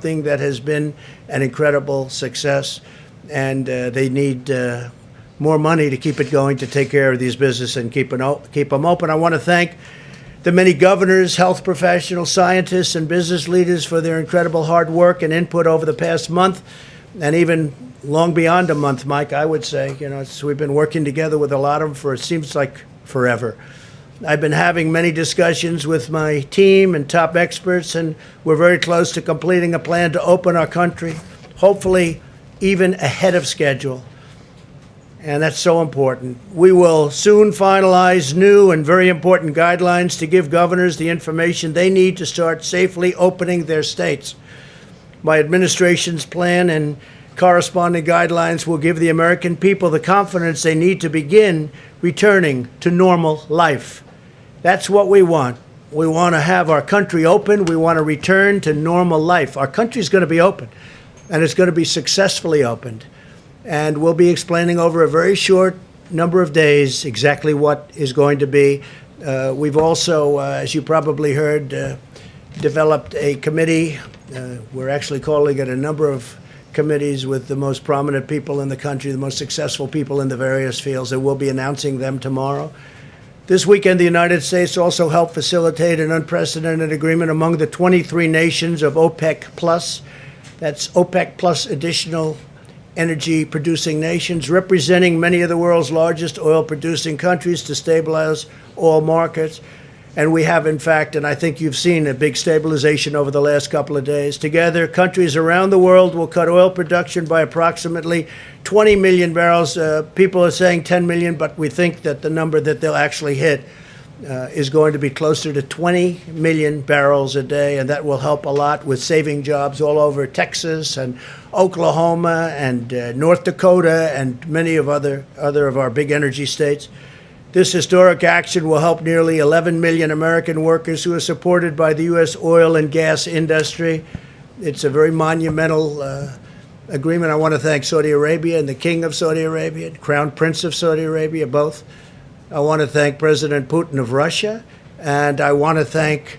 Thing that has been an incredible success, and they need more money to keep it going, to take care of these businesses and keep them open. I want to thank the many governors, health professionals, scientists, and business leaders for their incredible hard work and input over the past month, and even long beyond a month, Mike, I would say. We've been working together with a lot of them for, it seems like, forever. I've been having many discussions with my team and top experts, and we're very close to completing a plan to open our country, hopefully even ahead of schedule. And that's so important. We will soon finalize new and very important guidelines to give governors the information they need to start safely opening their states. My administration's plan and corresponding guidelines will give the American people the confidence they need to begin returning to normal life. That's what we want. We want to have our country open. We want to return to normal life. Our country's going to be open, and it's going to be successfully opened. And we'll be explaining over a very short number of days exactly what is going to be. We've also, as you probably heard, developed a committee. We're actually calling it a number of committees with the most prominent people in the country, the most successful people in the various fields, and we'll be announcing them tomorrow. This weekend, the United States also helped facilitate an unprecedented agreement among the 23 nations of OPEC+. That's OPEC+ additional energy-producing nations, representing many of the world's largest oil-producing countries to stabilize oil markets. And we have, in fact, and I think you've seen a big stabilization over the last couple of days. Together, countries around the world will cut oil production by approximately 20 million barrels. People are saying 10 million, but we think that the number that they'll actually hit is going to be closer to 20 million barrels a day, and that will help a lot with saving jobs all over Texas and Oklahoma and North Dakota and many of other of our big energy states. This historic action will help nearly 11 million American workers who are supported by the U.S. oil and gas industry. It's a very monumental agreement. I want to thank Saudi Arabia and the King of Saudi Arabia, Crown Prince of Saudi Arabia, both. I want to thank President Putin of Russia, and I want to thank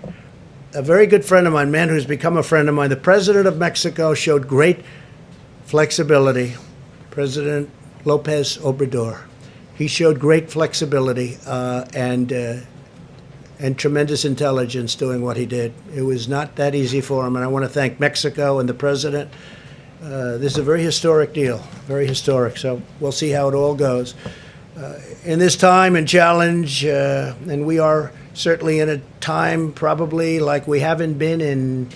a very good friend of mine, a man who's become a friend of mine. The President of Mexico showed great flexibility, President Lopez Obrador. He showed great flexibility and tremendous intelligence doing what he did. It was not that easy for him, and I want to thank Mexico and the president. This is a very historic deal, very historic, so we'll see how it all goes. In this time and challenge, and we are certainly in a time probably like we haven't been in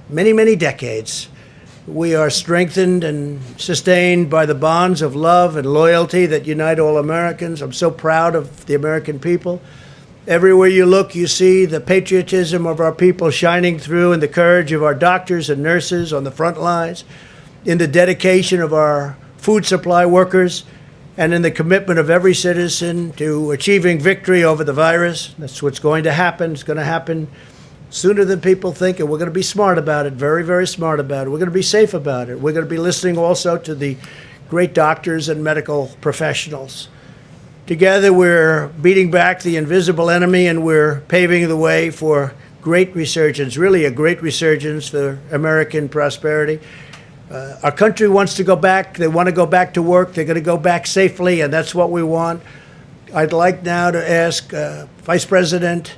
many, many decades. We are strengthened and sustained by the bonds of love and loyalty that unite all Americans. I'm so proud of the American people. Everywhere you look, you see the patriotism of our people shining through, and the courage of our doctors and nurses on the front lines, in the dedication of our food supply workers, and in the commitment of every citizen to achieving victory over the virus. That's what's going to happen. It's going to happen sooner than people think, and we're going to be smart about it, very, very smart about it. We're going to be safe about it. We're going to be listening also to the great doctors and medical professionals. Together, we're beating back the invisible enemy, and we're paving the way for great resurgence, really a great resurgence for American prosperity. Our country wants to go back. They want to go back to work. They're going to go back safely, and that's what we want. I'd like now to ask Vice President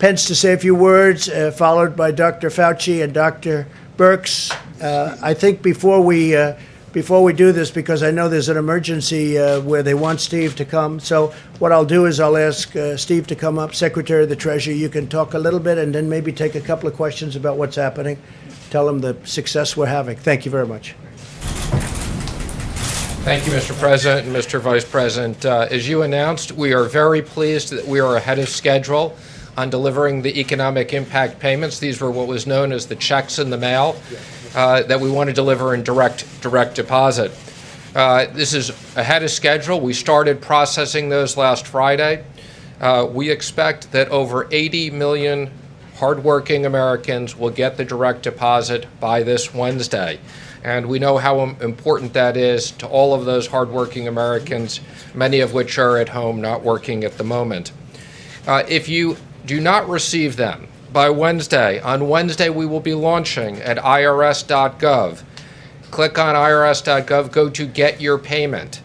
Pence to say a few words, followed by Dr. Fauci and Dr. Birx. I think before we do this, because I know there's an emergency where they want Steve to come, so what I'll do is I'll ask Steve to come up, Secretary of the Treasury. You can talk a little bit and then maybe take a couple of questions about what's happening. Tell them the success we're having. Thank you very much. Thank you, Mr. President and Mr. Vice President. As you announced, we are very pleased that we are ahead of schedule on delivering the economic impact payments. These were what was known as the checks in the mail that we want to deliver in direct deposit. This is ahead of schedule. We started processing those last Friday. We expect that over 80 million hardworking Americans will get the direct deposit by this Wednesday. And we know how important that is to all of those hardworking Americans, many of which are at home not working at the moment. If you do not receive them by Wednesday. On Wednesday, we will be launching at irs.gov. Click on irs.gov, go to Get Your Payment.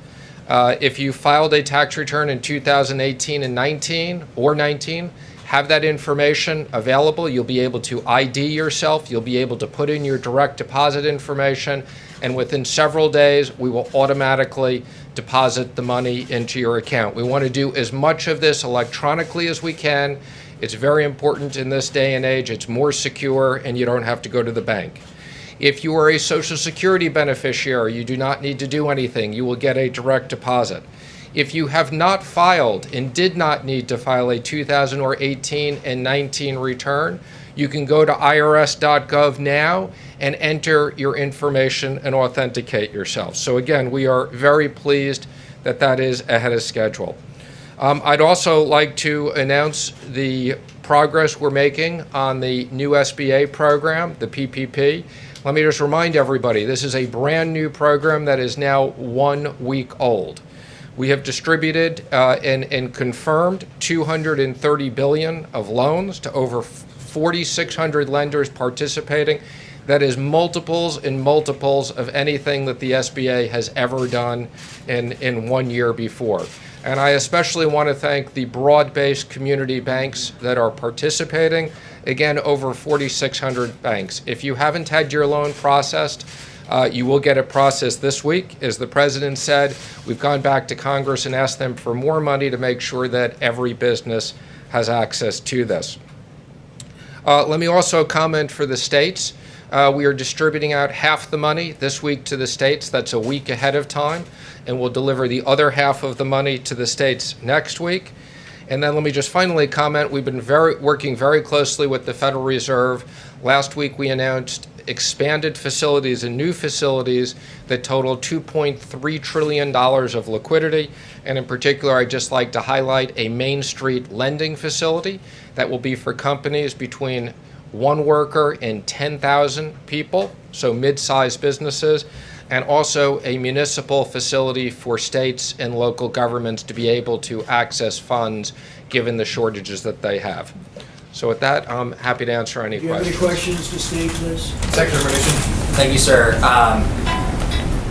If you filed a tax return in 2018 and 19 or 19, have that information available. You'll be able to ID yourself. You'll be able to put in your direct deposit information. And within several days, we will automatically deposit the money into your account. We want to do as much of this electronically as we can. It's very important in this day and age. It's more secure, and you don't have to go to the bank. If you are a Social Security beneficiary, you do not need to do anything. You will get a direct deposit. If you have not filed and did not need to file a 2018 and 19 return, you can go to irs.gov now and enter your information and authenticate yourself. So again, we are very pleased that that is ahead of schedule. I'd also like to announce the progress we're making on the new SBA program, the PPP. Let me just remind everybody, this is a brand new program that is now 1 week old. We have distributed and confirmed $230 billion of loans to over 4,600 lenders participating. That is multiples and multiples of anything that the SBA has ever done in 1 year before. And I especially want to thank the broad-based community banks that are participating. Again, over 4,600 banks. If you haven't had your loan processed, you will get it processed this week. As the president said, we've gone back to Congress and asked them for more money to make sure that every business has access to this. Let me also comment for the states. We are distributing out half the money this week to the states. That's a week ahead of time. And we'll deliver the other half of the money to the states next week. And then let me just finally comment, we've been working very closely with the Federal Reserve. Last week we announced expanded facilities and new facilities that total $2.3 trillion of liquidity. And in particular, I'd just like to highlight a Main Street lending facility that will be for companies between 1 worker and 10,000 people, so mid-sized businesses, and also a municipal facility for states and local governments to be able to access funds given the shortages that they have. So with that, I'm happy to answer any Do you have questions. any questions to Steve, Liz? Secretary Mnuchin. Thank you, sir.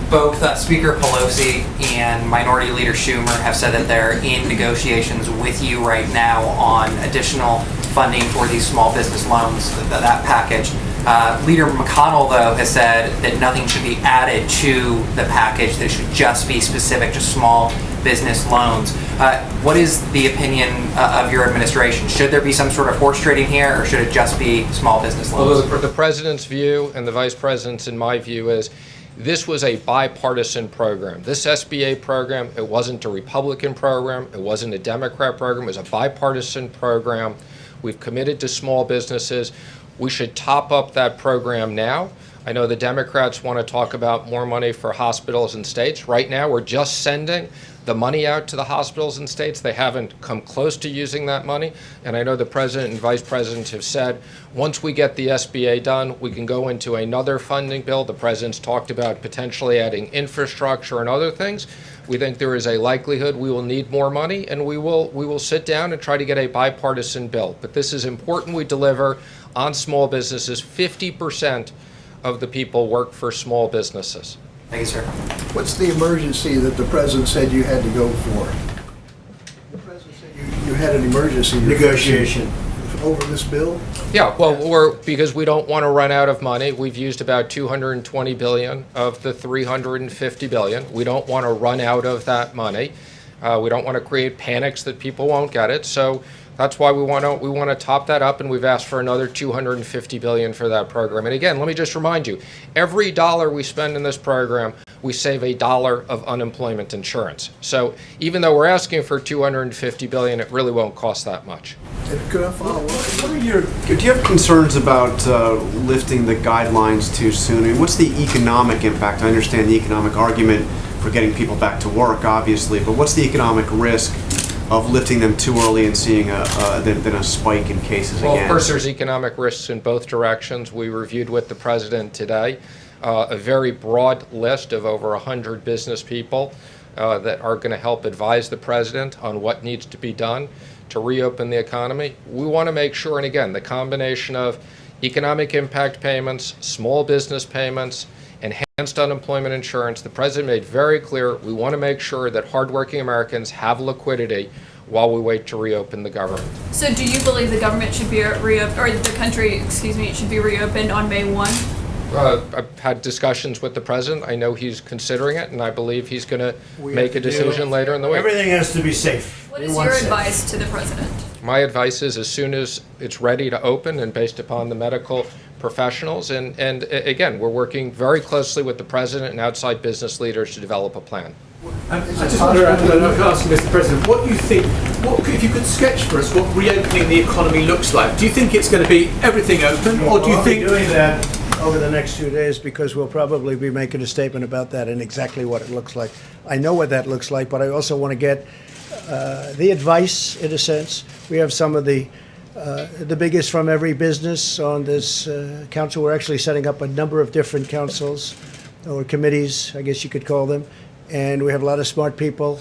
Both Speaker Pelosi and Minority Leader Schumer have said that they're in negotiations with you right now on additional funding for these small business loans, that package. Leader McConnell, though, has said that nothing should be added to the package, that it should just be specific to small business loans. What is the opinion of your administration? Should there be some sort of horse trading here, or should it just be small business loans? Well, the president's view and the vice president's, in my view, is this was a bipartisan program. This SBA program, it wasn't a Republican program, it wasn't a Democrat program, it was a bipartisan program. We've committed to small businesses. We should top up that program now. I know the Democrats want to talk about more money for hospitals and states. Right now, we're just sending the money out to the hospitals and states. They haven't come close to using that money. And I know the president and vice president have said, once we get the SBA done, we can go into another funding bill. The president's talked about potentially adding infrastructure and other things. We think there is a likelihood we will need more money, and we will sit down and try to get a bipartisan bill. But this is important we deliver on small businesses. 50% of the people work for small businesses. Thank you, sir. What's the emergency that the president said you had to go for? The president said you had an emergency Negotiation. over this bill? Yeah, well, because we don't want to run out of money. We've used about $220 billion of the $350 billion. We don't want to run out of that money. We don't want to create panics that people won't get it. So that's why we want to top that up, and we've asked for another $250 billion for that program. And again, let me just remind you, every dollar we spend in this program, we save $1 of unemployment insurance. So even though we're asking for $250 billion, it really won't cost that much. And could I follow up? Do you have concerns about lifting the guidelines too soon? And what's the economic impact? I understand the economic argument for getting people back to work, obviously, but what's the economic risk of lifting them too early and seeing then a spike in cases again? Well, of course, there's economic risks in both directions. We reviewed with the president today a very broad list of over 100 business people that are going to help advise the president on what needs to be done to reopen the economy. We want to make sure, and again, the combination of economic impact payments, small business payments, enhanced unemployment insurance, the president made very clear we want to make sure that hardworking Americans have liquidity while we wait to reopen the government. So do you believe the government should be reopened, or the country, excuse me, should be reopened on May 1? I've had discussions with the president. I know he's considering it, and I believe he's going to make a decision later in the week. Everything has to be safe. What We is want your safe. advice to the president? My advice is as soon as it's ready to open and based upon the medical professionals, and again, we're working very closely with the president and outside business leaders to develop a plan. I just wonder, to ask Mr. President, what you think, if you could sketch for us what reopening the economy looks like. Do you think it's going to be everything open, or do you We'll think... be doing that over the next 2 days because we'll probably be making a statement about that and exactly what it looks like. I know what that looks like, but I also want to get the advice, in a sense. We have some of the biggest from every business on this council. We're actually setting up a number of different councils or committees, I guess you could call them, and we have a lot of smart people.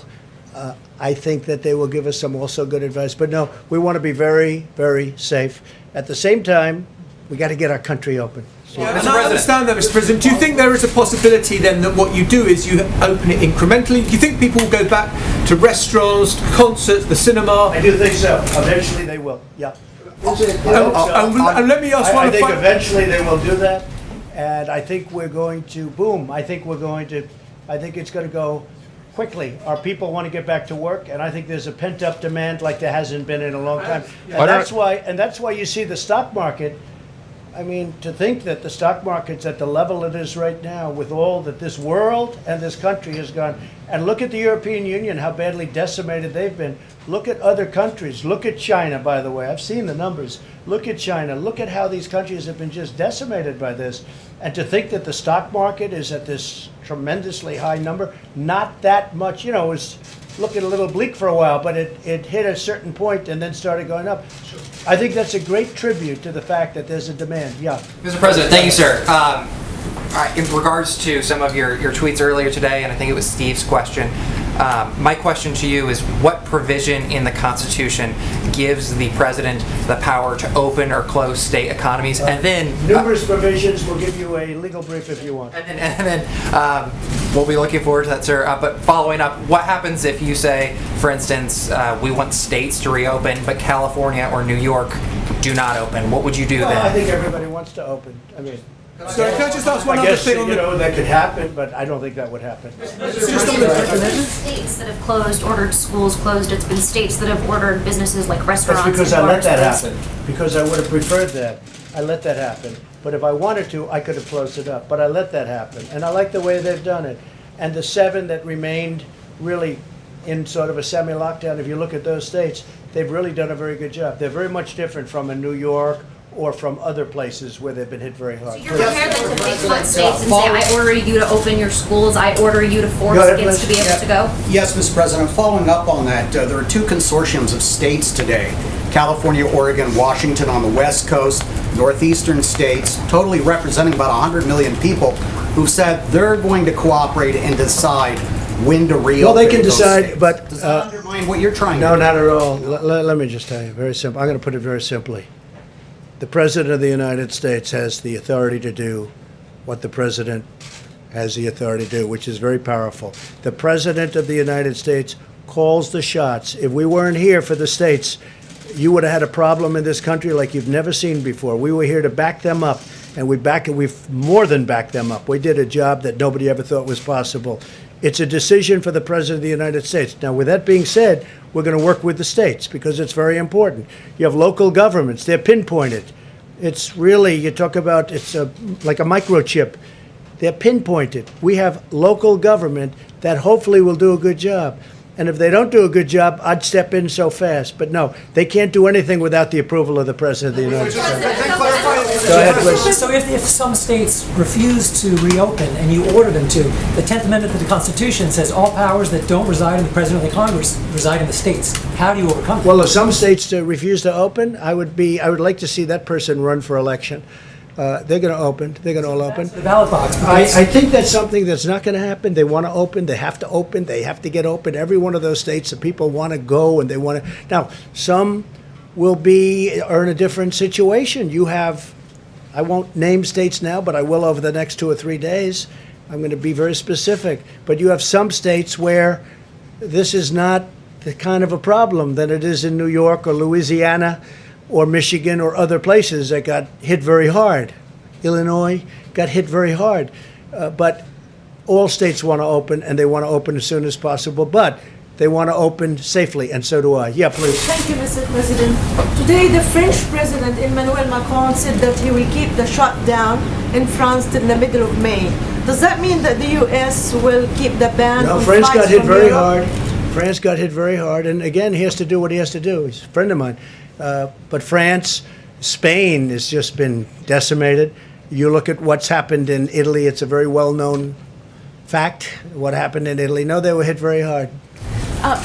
I think that they will give us some also good advice. But no, we want to be very, very safe. At the same time, we got to get our country open. Yeah, and I understand that, Mr. President. Do you think there is a possibility then that what you do is you open it incrementally? Do you think people will go back to restaurants, to concerts, the cinema? I do think so. Eventually they will, yeah. And let me ask one I think final... eventually they will do that, and I think we're going to, boom, I think it's going to go quickly. Our people want to get back to work, and I think there's a pent-up demand like there hasn't been in a long time. And that's why you see the stock market. I mean, to think that the stock market's at the level it is right now with all that this world and this country has gone. And look at the European Union, how badly decimated they've been. Look at other countries. Look at China, by the way. I've seen the numbers. Look at China. Look at how these countries have been just decimated by this. And to think that the stock market is at this tremendously high number, not that much, it was looking a little bleak for a while, but it hit a certain point and then started going up. I think that's a great tribute to the fact that there's a demand. Yeah. Mr. President, thank you, sir. In regards to some of your tweets earlier today, and I think it was Steve's question, my question to you is what provision in the Constitution gives the president the power to open or close state economies? And then numerous provisions. We'll give you a legal brief if you want. And then we'll be looking forward to that, sir. But following up, what happens if you say, for instance, we want states to reopen, but California or New York do not open? What would you do Well, then? I think everybody wants to open. I mean, So can I just ask one I other guess thing on the... that could happen, but I don't think that would happen. Just on the- It's been states that have closed, ordered schools closed. It's been states that have ordered businesses like restaurants. That's because I and let bars that closed. happen. Because I would have preferred that. I let that happen. But if I wanted to, I could have closed it up. But I let that happen. And I like the way they've done it. And the 7 that remained really in sort of a semi-lockdown, if you look at those states, they've really done a very good job. They're very much different from a New York or from other places where they've been hit very hard. You're prepared then to pick one states and say, I order you to open your schools, I order you to force Go ahead, kids to be Liz. able to go? Yes, Mr. President. Following up on that, there are 2 consortiums of states today, California, Oregon, Washington on the West Coast, northeastern states, totally representing about 100 million people, who said they're going to cooperate and decide when to reopen. Well, they can those decide, states. but, Does that undermine what you're trying No, to do? not at all. Let me just tell you, very simple. I'm going to put it very simply. The President of the United States has the authority to do what the President has the authority to do, which is very powerful. The President of the United States calls the shots. If we weren't here for the states, you would have had a problem in this country like you've never seen before. We were here to back them up, and we've more than backed them up. We did a job that nobody ever thought was possible. It's a decision for the President of the United States. Now, with that being said, we're going to work with the states because it's very important. You have local governments. They're pinpointed. It's really, you talk about, it's like a microchip. They're pinpointed. We have local government that hopefully will do a good job. And if they don't do a good job, I'd step in so fast. But no, they can't do anything without the approval of the President of the United States. Go ahead, please. So if some states refuse to reopen and you order them to, the 10th Amendment to the Constitution says all powers that don't reside in the President or the Congress reside in the states. How do you overcome that? Well, if some states refuse to open, I would like to see that person run for election. They're going to open. They're going to all open. The ballot box. I think that's something that's not going to happen. They want to open. They have to open. They have to get open. Every one of those states, the people want to go and they want to. Now, some are in a different situation. You have, I won't name states now, but I will over the next 2 or 3 days. I'm going to be very specific. But you have some states where this is not the kind of a problem that it is in New York or Louisiana or Michigan or other places that got hit very hard. Illinois got hit very hard. But all states want to open, and they want to open as soon as possible. But they want to open safely, and so do I. Yeah, please. Thank you, Mr. President. Today, the French President Emmanuel Macron said that he will keep the shutdown in France till the middle of May. Does that mean that the U.S. will keep the ban No, on France flights got hit from very Europe? hard. France got hit very hard, and again, he has to do what he has to do. He's a friend of mine. But France, Spain has just been decimated. You look at what's happened in Italy, it's a very well-known fact, what happened in Italy. No, they were hit very hard.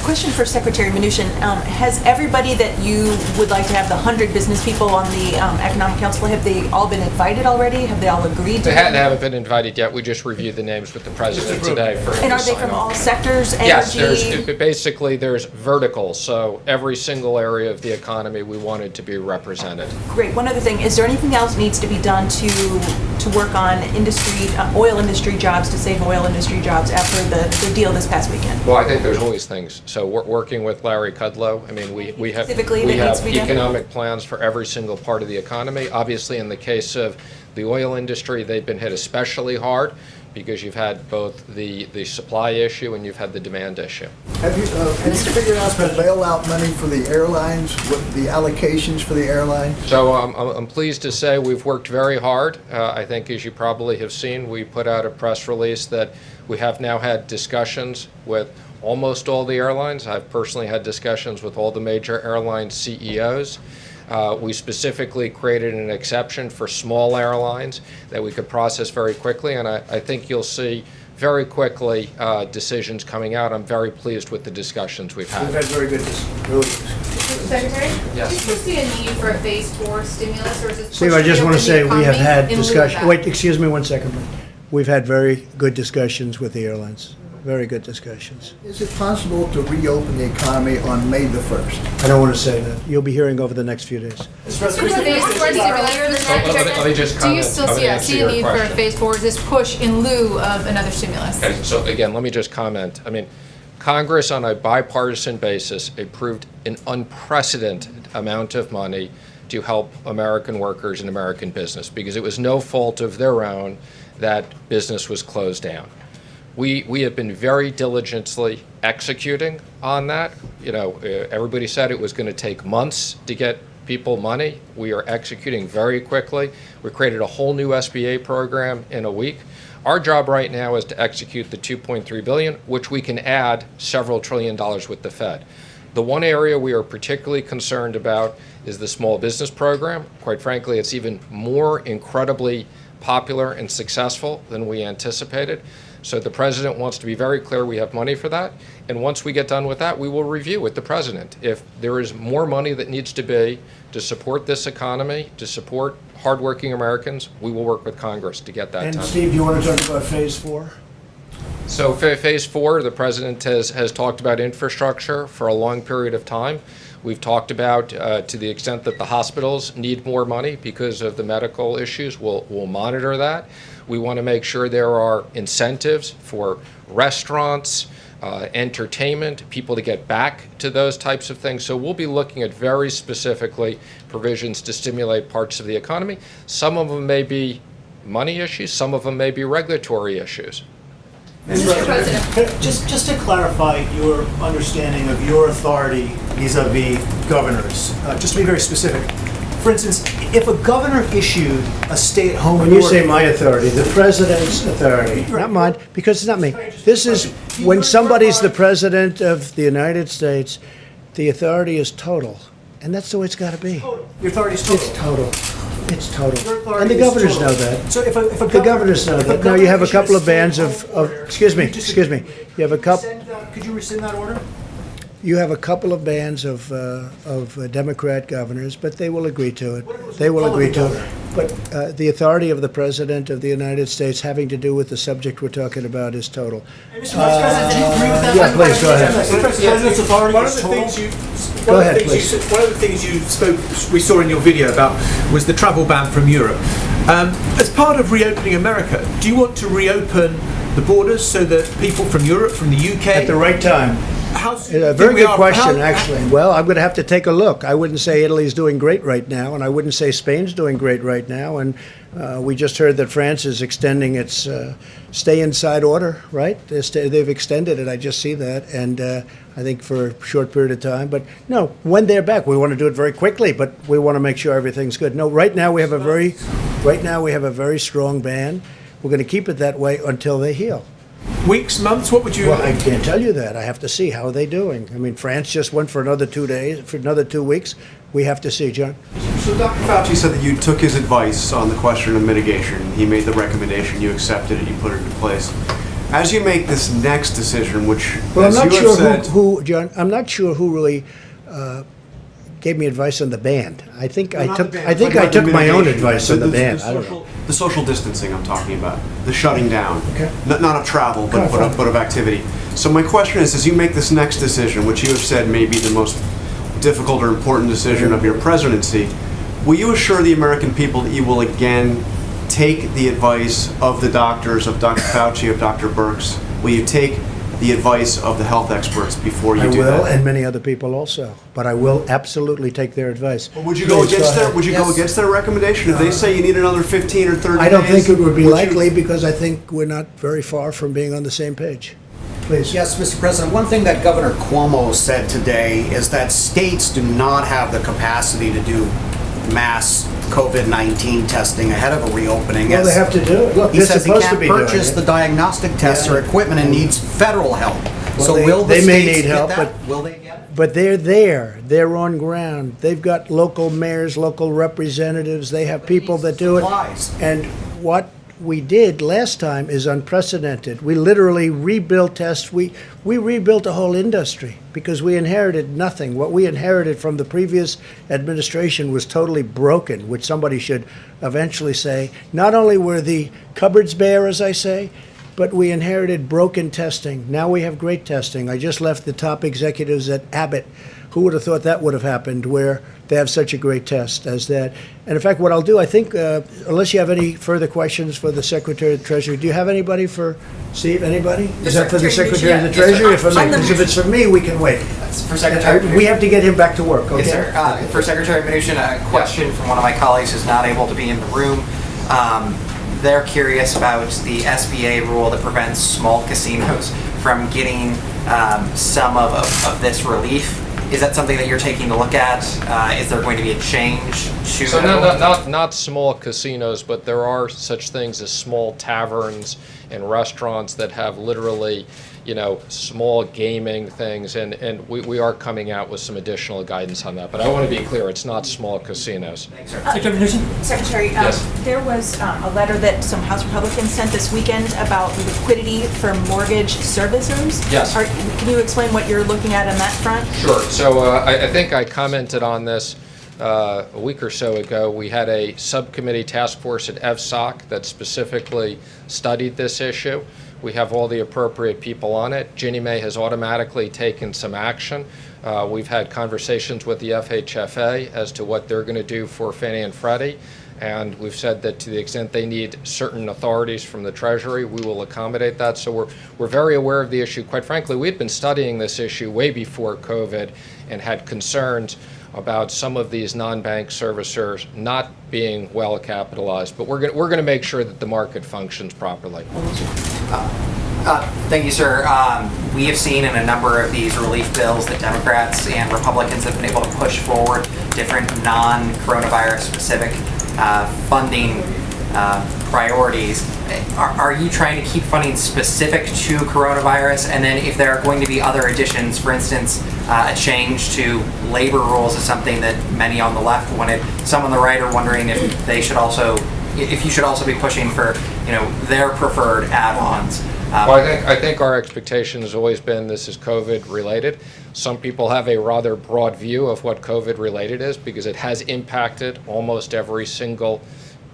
Question for Secretary Mnuchin. Has everybody that you would like to have, the 100 business people on the Economic Council, have they all been invited already? Have they all agreed to They haven't been invited yet. We just reviewed the names with the president today for him And to are they sign from off. all sectors, Yes, energy? there's verticals, so every single area of the economy we wanted to be represented. Great. One other thing, is there anything else needs to be done to work on industry, oil industry jobs, to save oil industry jobs after the deal this past weekend? Well, I think there's always things. So we're working with Larry Kudlow. I mean, we have Specifically that needs to be done? economic plans for every single part of the economy. Obviously, in the case of the oil industry, they've been hit especially hard because you've had both the supply issue and you've had the demand issue. Have you figured out the bailout money for the airlines, what the allocations for the airlines? So I'm pleased to say we've worked very hard. I think, as you probably have seen, we put out a press release that we have now had discussions with almost all the airlines. I've personally had discussions with all the major airline CEOs. We specifically created an exception for small airlines that we could process very quickly, and I think you'll see very quickly decisions coming out. I'm very pleased with the discussions we've had. We've had very good, really. Mr. Secretary? Yes. Do you foresee a need for a phase 4 stimulus, or is this Steve, I just want to say we have had discussion. discussion. Wait, excuse me 1 second, please. We've had very good discussions with the airlines. Very good discussions. Is it possible to reopen the economy on May the 1st? I don't want to say that. You'll be hearing over the next few days. Phase 4 stimulus, Let me just do you comment. still I'm gonna answer see a your need for a question. phase 4? Is this push in lieu of another stimulus? Okay, so again, let me just comment. I mean, Congress on a bipartisan basis approved an unprecedented amount of money to help American workers and American business because it was no fault of their own that business was closed down. We have been very diligently executing on that. You know, everybody said it was going to take months to get people money. We are executing very quickly. We created a whole new SBA program in a week. Our job right now is to execute the $2.3 billion, which we can add several $1 trillion with the Fed. The one area we are particularly concerned about is the small business program. Quite frankly, it's even more incredibly popular and successful than we anticipated. So the president wants to be very clear we have money for that. And once we get done with that, we will review with the president. If there is more money that needs to be to support this economy, to support hardworking Americans, we will work with Congress to get that And done. Steve, you want to talk about phase 4? So phase 4, the president has talked about infrastructure for a long period of time. We've talked about, to the extent that the hospitals need more money because of the medical issues, we'll monitor that. We want to make sure there are incentives for restaurants, entertainment, people to get back to those types of things. So we'll be looking at very specifically provisions to stimulate parts of the economy. Some of them may be money issues, some of them may be regulatory issues. Mr. President. Just to clarify your understanding of your authority vis-a-vis governors, just to be very specific. For instance, if a governor issued a stay-at-home When order... you say my authority, the president's authority, not mine, because it's not me. This is, when somebody's the president of the United States, the authority is total. And that's the way it's got to be. Your authority is total. It's total. It's total. Your authority And the is governors total. know that. So if a The governors know that. Now, you have a couple of bands of, excuse me, Could you have a couple, you rescind that order? You have a couple of bands of Democrat governors, but they will agree to it. They will agree to it. But the authority of the President of the United States having to do with the subject we're talking about is total. Mr. Vice President, do you agree with that? Yeah, please, go ahead. Mr. President's authority One of is the total? things you, Go ahead, please. one of the things you spoke, we saw in your video about, was the travel ban from Europe. As part of reopening America, do you want to reopen the borders so that people from Europe, from the UK, At the right time. A very good question, actually. Well, I'm going to have to take a look. I wouldn't say Italy's doing great right now, and I wouldn't say Spain's doing great right now. And we just heard that France is extending its stay inside order, right? They've extended it. I just see that, and I think for a short period of time. But no, when they're back, we want to do it very quickly, but we want to make sure everything's good. No, right now we have a very strong ban. We're going to keep it that way until they heal. Weeks, months, what would you... Well, I can't tell you that. I have to see how are they doing. I mean, France just went for another 2 days, for another 2 weeks. We have to see, John. So Dr. Fauci said that you took his advice on the question of mitigation. He made the recommendation, you accepted it, you put it into place. As you make this next decision, which, Well, I'm as not you have sure said, who, John, I'm not sure who really gave me advice on the ban. I think I took my own advice on the ban. I don't know. The social distancing I'm talking about, the shutting down, Okay. not of travel, but fine. of activity. So my question is, as you make this next decision, which you have said may be the most difficult or important decision of your presidency, will you assure the American people that you will again take the advice of the doctors, of Dr. Fauci, of Dr. Birx? Will you take the advice of the health experts before you I do will, that? and many other people also. But I will absolutely take their advice. Would you go Please, against ahead. their Would you go against their recommendation if they say you need another 15 or 30 days? I don't think it would be you- likely because I think we're not very far from being on the same page. Please. Yes, Mr. President, one thing that Governor Cuomo said today is that states do not have the capacity to do mass COVID-19 testing ahead of a reopening. Well, they have to do it. Look, He they're says he supposed to can't be doing purchase it. the diagnostic tests or equipment and needs federal help. Well, So will the they may states need get help, that? Will they get it? But they're there. They're on ground. They've got local mayors, local representatives. They have people that do it. Supplies. And what we did last time is unprecedented. We literally rebuilt tests. We rebuilt a whole industry because we inherited nothing. What we inherited from the previous administration was totally broken, which somebody should eventually say. Not only were the cupboards bare, as I say, but we inherited broken testing. Now we have great testing. I just left the top executives at Abbott. Who would have thought that would have happened, where they have such a great test as that? And in fact, what I'll do, I think, unless you have any further questions for the Secretary of the Treasury, do you have anybody for Steve? Anybody? Is that for the Secretary of the Treasury? Or for me? Because if it's for me, we can wait. For Secretary. We have to get him back to work, okay? Yes, sir. For Secretary Mnuchin, a question from one of my colleagues who's not able to be in the room. They're curious about the SBA rule that prevents small casinos from getting some of this relief. Is that something that you're taking a look at? Is there going to be a change to So that? not small casinos, but there are such things as small taverns and restaurants that have literally, small gaming things, and we are coming out with some additional guidance on that. But I want to be clear, it's not small casinos. Secretary Mnuchin? Secretary, there was a letter that some House Republicans sent this weekend about liquidity for mortgage servicers. Yes. Can you explain what you're looking at on that front? Sure. So I think I commented on this a week or so ago. We had a subcommittee task force at FSOC that specifically studied this issue. We have all the appropriate people on it. Ginnie Mae has automatically taken some action. We've had conversations with the FHFA as to what they're going to do for Fannie and Freddie. And we've said that to the extent they need certain authorities from the Treasury, we will accommodate that. So we're very aware of the issue. Quite frankly, we had been studying this issue way before COVID and had concerns about some of these non-bank servicers not being well capitalized. But we're going to make sure that the market functions properly. Thank you, sir. We have seen in a number of these relief bills that Democrats and Republicans have been able to push forward different non-coronavirus specific funding priorities. Are you trying to keep funding specific to coronavirus? And then if there are going to be other additions, for instance, a change to labor rules is something that many on the left wanted. Some on the right are wondering if they should also, if you should also be pushing for, their preferred add-ons. Well, I think our expectation has always been this is COVID related. Some people have a rather broad view of what COVID related is because it has impacted almost every single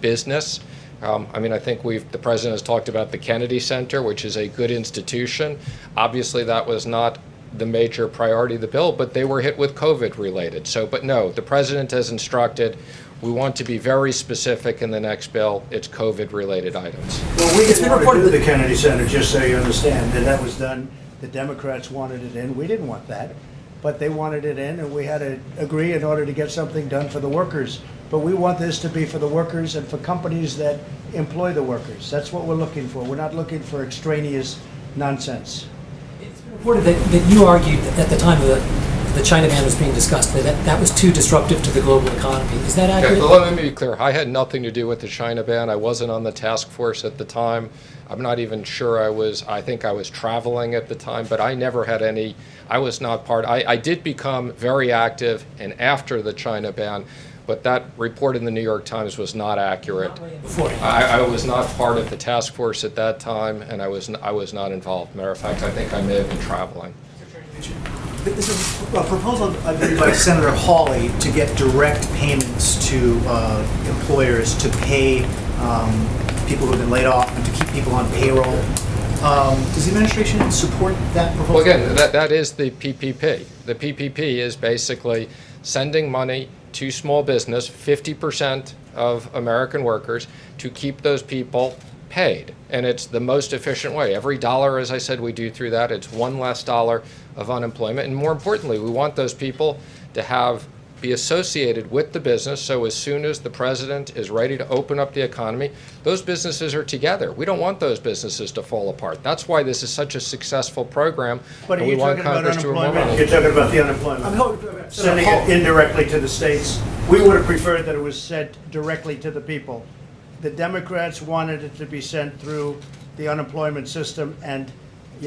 business. I think the president has talked about the Kennedy Center, which is a good institution. Obviously, that was not the major priority of the bill, but they were hit with COVID related. But no, the president has instructed, we want to be very specific in the next bill. It's COVID related items. Well, we didn't want to do the Kennedy Center, just so you understand, and that was done. The Democrats wanted it in. We didn't want that, but they wanted it in, and we had to agree in order to get something done for the workers. But we want this to be for the workers and for companies that employ the workers. That's what we're looking for. We're not looking for extraneous nonsense. It's been reported that you argued at the time of the China ban was being discussed, that was too disruptive to the global economy. Is that accurate? Okay, let me be clear. I had nothing to do with the China ban. I wasn't on the task force at the time. I'm not even sure I think I was traveling at the time, but I never had any, I was not part. I did become very active and after the China ban, but that report in the New York Times was not accurate. I was not part of the task force at that time, and I was not involved. Matter of fact, I think I may have been traveling. There's a proposal, I believe, by Senator Hawley to get direct payments to employers to pay people who have been laid off and to keep people on payroll. Does the administration support that proposal? Well, again, that is the PPP. The PPP is basically sending money to small business, 50% of American workers, to keep those people paid. And it's the most efficient way. Every dollar, as I said, we do through that, it's one less dollar of unemployment. And more importantly, we want those people to be associated with the business, so as soon as the president is ready to open up the economy, those businesses are together. We don't want those businesses to fall apart. That's why this is such a successful program. But are and we you want talking about Congress to remember unemployment? it. You're talking about the unemployment. Sending it indirectly to the states. We would have preferred that it was sent directly to the people. The Democrats wanted it to be sent through the unemployment system, and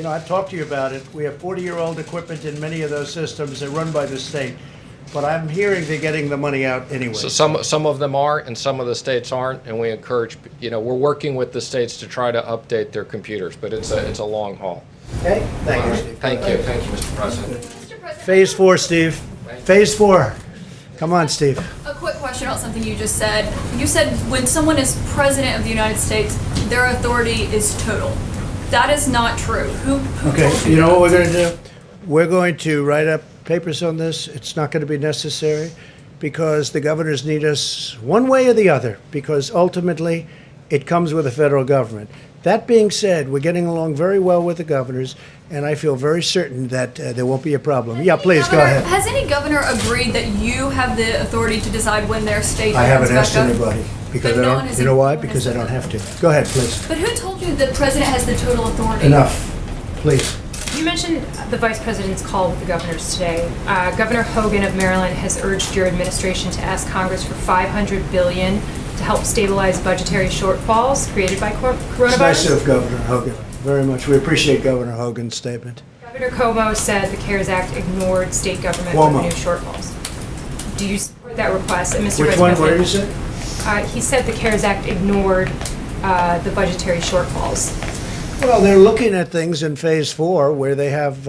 I've talked to you about it. We have 40-year-old equipment in many of those systems. They're run by the state. But I'm hearing they're getting the money out anyway. So some of them are, and some of the states aren't, and we encourage, we're working with the states to try to update their computers, but it's a long haul. Okay, thank you, Steve. Thank you, Mr. President. Phase 4, Steve. Phase 4. Come on, Steve. A quick question about something you just said. You said when someone is president of the United States, their authority is total. That is not true. Who Okay, told you know that? what we're going to do? We're going to write up papers on this. It's not going to be necessary because the governors need us one way or the other, because ultimately it comes with the federal government. That being said, we're getting along very well with the governors, and I feel very certain that there won't be a problem. Yeah, please, go ahead. Has any governor agreed that you have the authority to decide when their state I haven't opens asked back up? anybody because But I no one don't. has You know why? agreed. Because I don't have to. Go ahead, please. But who told you the president has the total authority? Enough, please. You mentioned the vice president's call with the governors today. Governor Hogan of Maryland has urged your administration to ask Congress for $500 billion to help stabilize budgetary shortfalls created by coronavirus. It's nice of Governor Hogan. Very much. We appreciate Governor Hogan's statement. Governor Cuomo said the CARES Act ignored state government Cuomo. revenue shortfalls. Do you support that request? And Mr. Which Vice one? President, What did you say? he said the CARES Act ignored the budgetary shortfalls. Well, they're looking at things in phase 4 where they have,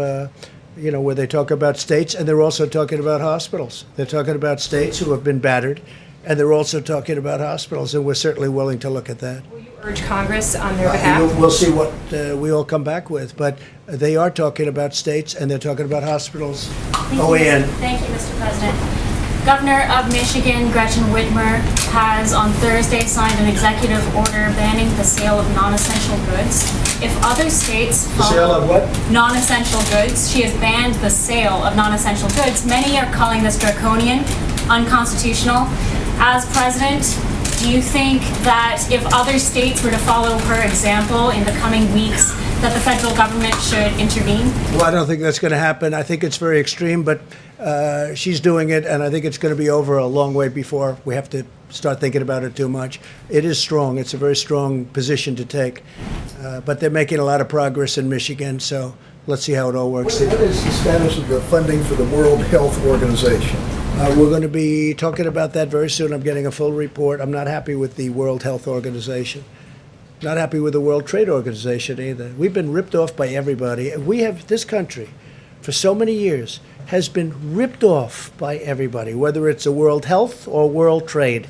where they talk about states, and they're also talking about hospitals. They're talking about states who have been battered, and they're also talking about hospitals, and we're certainly willing to look at that. Will you urge Congress on their behalf? We'll see what we all come back with, but they are talking about states, and they're talking about hospitals. OAN. Thank you, Mr. President. Governor of Michigan, Gretchen Whitmer, has on Thursday signed an executive order banning the sale of non-essential goods. If other states The sale of what? non-essential goods, she has banned the sale of non-essential goods. Many are calling this draconian, unconstitutional. As president, do you think that if other states were to follow her example in the coming weeks, that the federal government should intervene? Well, I don't think that's going to happen. I think it's very extreme, but she's doing it, and I think it's going to be over a long way before we have to start thinking about it too much. It is strong. It's a very strong position to take. But they're making a lot of progress in Michigan, so let's see how it all works. What is the status of the funding for the World Health Organization? We're going to be talking about that very soon. I'm getting a full report. I'm not happy with the World Health Organization. Not happy with the World Trade Organization either. We've been ripped off by everybody. This country, for so many years, has been ripped off by everybody, whether it's a World Health or World Trade.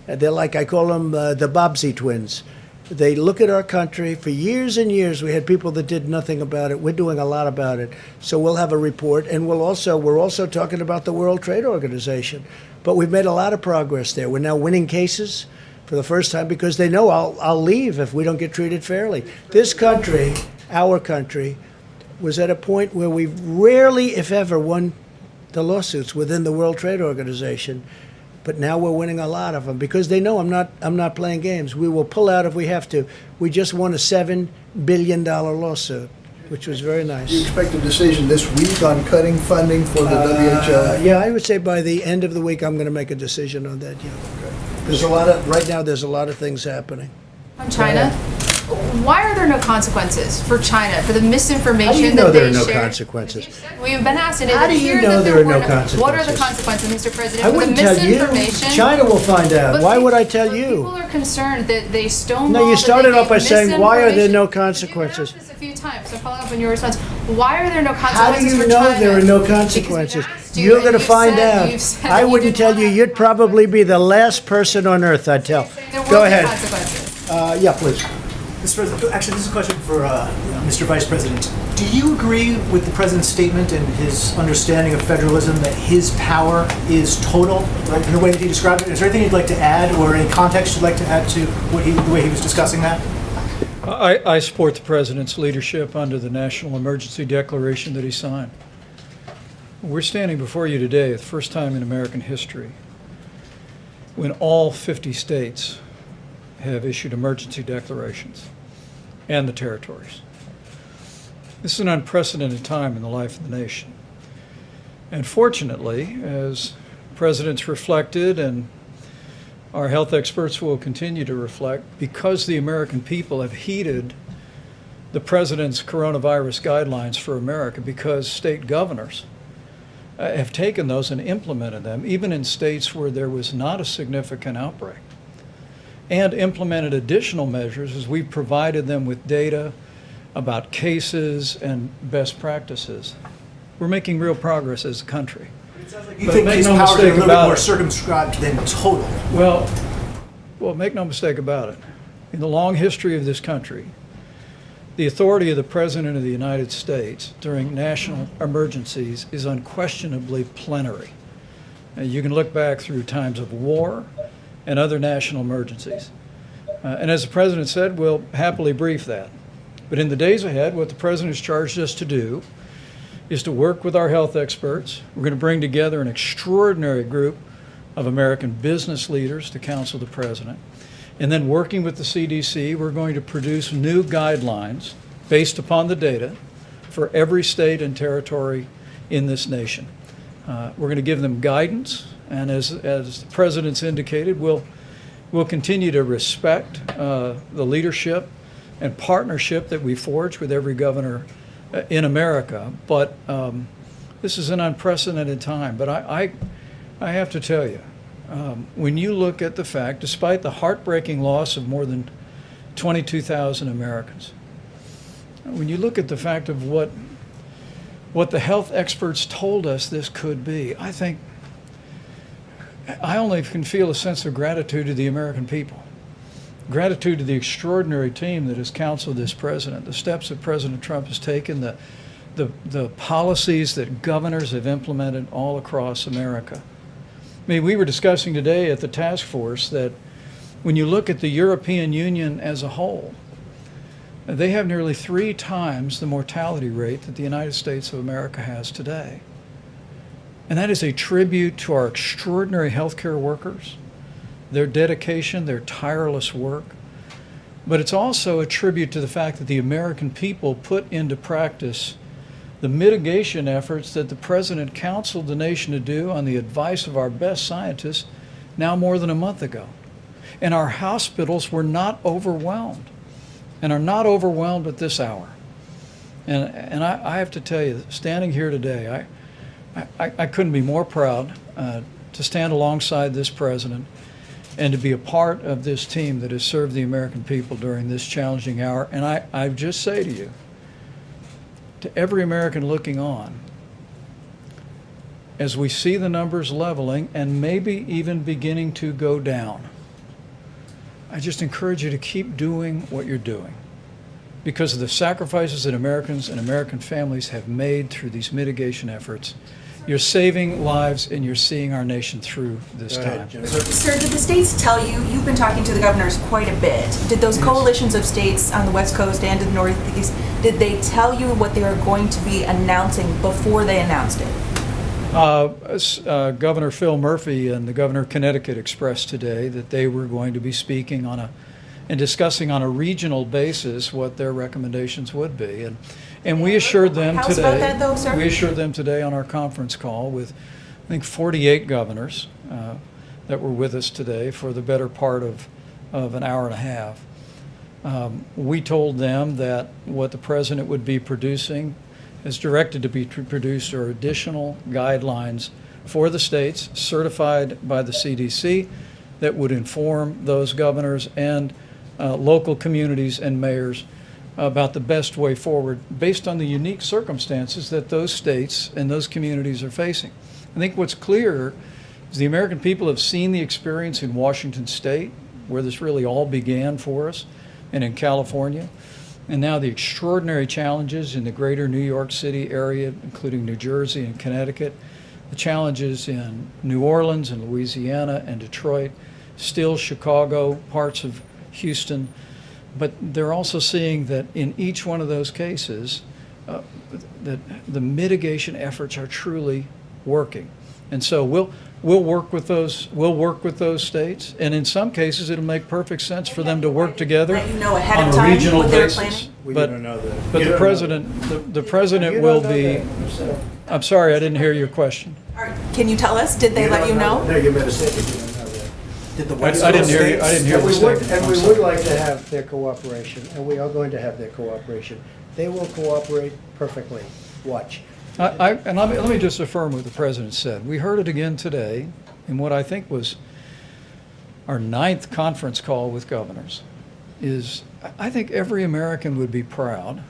They're like, I call them the Bobbsey twins. They look at our country. For years and years, we had people that did nothing about it. We're doing a lot about it. So we'll have a report, and we're also talking about the World Trade Organization. But we've made a lot of progress there. We're now winning cases for the first time because they know I'll leave if we don't get treated fairly. This country, our country, was at a point where we rarely, if ever, won the lawsuits within the World Trade Organization. But now we're winning a lot of them because they know I'm not playing games. We will pull out if we have to. We just won a $7 billion lawsuit, which was very nice. Do you expect a decision this week on cutting funding for the WHO? Yeah, I would say by the end of the week I'm going to make a decision on that. Yeah. Okay. Right now there's a lot of things happening. On China, why are there no consequences for China for the misinformation How do you know that they there are no shared? consequences? We've been asked, and it How do you appeared know that there are no were no- consequences? What are the consequences, Mr. President, I for the wouldn't tell you. misinformation? China will find out. But Why would I people- tell but you? People are concerned that they stonewalled. No, you that started they off by gave saying, why are there no misinformation. consequences? You've asked this a few times, so follow up on your response. Why are there no How do consequences you for know China? there are no Because consequences? we asked you, You're and going to you've find said- you've out. said I that you wouldn't did tell not. you. You'd probably be the last person on earth I'd tell. There will Go be ahead. consequences. Yeah, please. Mr. President, actually, this is a question for Mr. Vice President. Do you agree with the President's statement and his understanding of federalism that his power is total, right, in the way that he described it? Is there anything you'd like to add or any context you'd like to add to the way he was discussing that? I support the President's leadership under the National Emergency Declaration that he signed. We're standing before you today, the first time in American history, when all 50 states have issued emergency declarations, and the territories. This is an unprecedented time in the life of the nation. And fortunately, as presidents reflected, and our health experts will continue to reflect, because the American people have heeded the president's coronavirus guidelines for America, because state governors have taken those and implemented them, even in states where there was not a significant outbreak, and implemented additional measures as we provided them with data about cases and best practices. We're making real progress as a country. You But think make his no powers are a mistake little bit about more it. circumscribed than total? Well, make no mistake about it. In the long history of this country, the authority of the President of the United States during national emergencies is unquestionably plenary. You can look back through times of war and other national emergencies. And as the President said, we'll happily brief that. But in the days ahead, what the President has charged us to do is to work with our health experts. We're going to bring together an extraordinary group of American business leaders to counsel the President. And then working with the CDC, we're going to produce new guidelines based upon the data for every state and territory in this nation. We're going to give them guidance, and as the President's indicated, we'll continue to respect the leadership and partnership that we forge with every governor in America. But this is an unprecedented time. But I have to tell you, when you look at the fact, despite the heartbreaking loss of more than 22,000 Americans, when you look at the fact of what the health experts told us this could be, I think I only can feel a sense of gratitude to the American people. Gratitude to the extraordinary team that has counseled this president, the steps that President Trump has taken, the policies that governors have implemented all across America. I mean, we were discussing today at the Taskforce that when you look at the European Union as a whole, they have nearly 3 times the mortality rate that the United States of America has today. And that is a tribute to our extraordinary healthcare workers, their dedication, their tireless work. But it's also a tribute to the fact that the American people put into practice the mitigation efforts that the President counseled the nation to do on the advice of our best scientists now more than a month ago. And our hospitals were not overwhelmed, and are not overwhelmed at this hour. And I have to tell you, standing here today, I couldn't be more proud to stand alongside this president and to be a part of this team that has served the American people during this challenging hour. And I just say to you, to every American looking on, as we see the numbers leveling and maybe even beginning to go down, I just encourage you to keep doing what you're doing, because of the sacrifices that Americans and American families have made through these mitigation efforts. You're saving lives and you're seeing our nation through this time. Sir, did the states tell you, you've been talking to the governors quite a bit, did those coalitions of states on the West Coast and in the Northeast, did they tell you what they were going to be announcing before they announced it? Governor Phil Murphy and the governor of Connecticut expressed today that they were going to be speaking and discussing on a regional basis what their recommendations would be. And we assured them House today. about that, though, sir? We assured them today on our conference call with, I think, 48 governors that were with us today for the better part of an hour and a half. We told them that what the president would be producing, is directed to be produced, are additional guidelines for the states, certified by the CDC, that would inform those governors and local communities and mayors about the best way forward based on the unique circumstances that those states and those communities are facing. I think what's clear is the American people have seen the experience in Washington State, where this really all began for us, and in California, and now the extraordinary challenges in the greater New York City area, including New Jersey and Connecticut, the challenges in New Orleans and Louisiana and Detroit, still Chicago, parts of Houston. But they're also seeing that in each one of those cases, that the mitigation efforts are truly working. And so we'll work with those states, and in some cases it'll make perfect sense for them to work together Let you know ahead on of a time regional what they're basis. planning? We don't know that. But You the don't know president You will don't know be. that. I'm sorry, I didn't hear your question. Can you tell us, did they let you know? No, you made a statement. You don't know that. Did the I West didn't Coast hear you. I states- didn't hear And the we would, statement. and I'm we sorry. would like to have their cooperation, and we are going to have their cooperation. They will cooperate perfectly. Watch. And let me just affirm what the president said. We heard it again today in what I think was our 9th conference call with governors. I think every American would be proud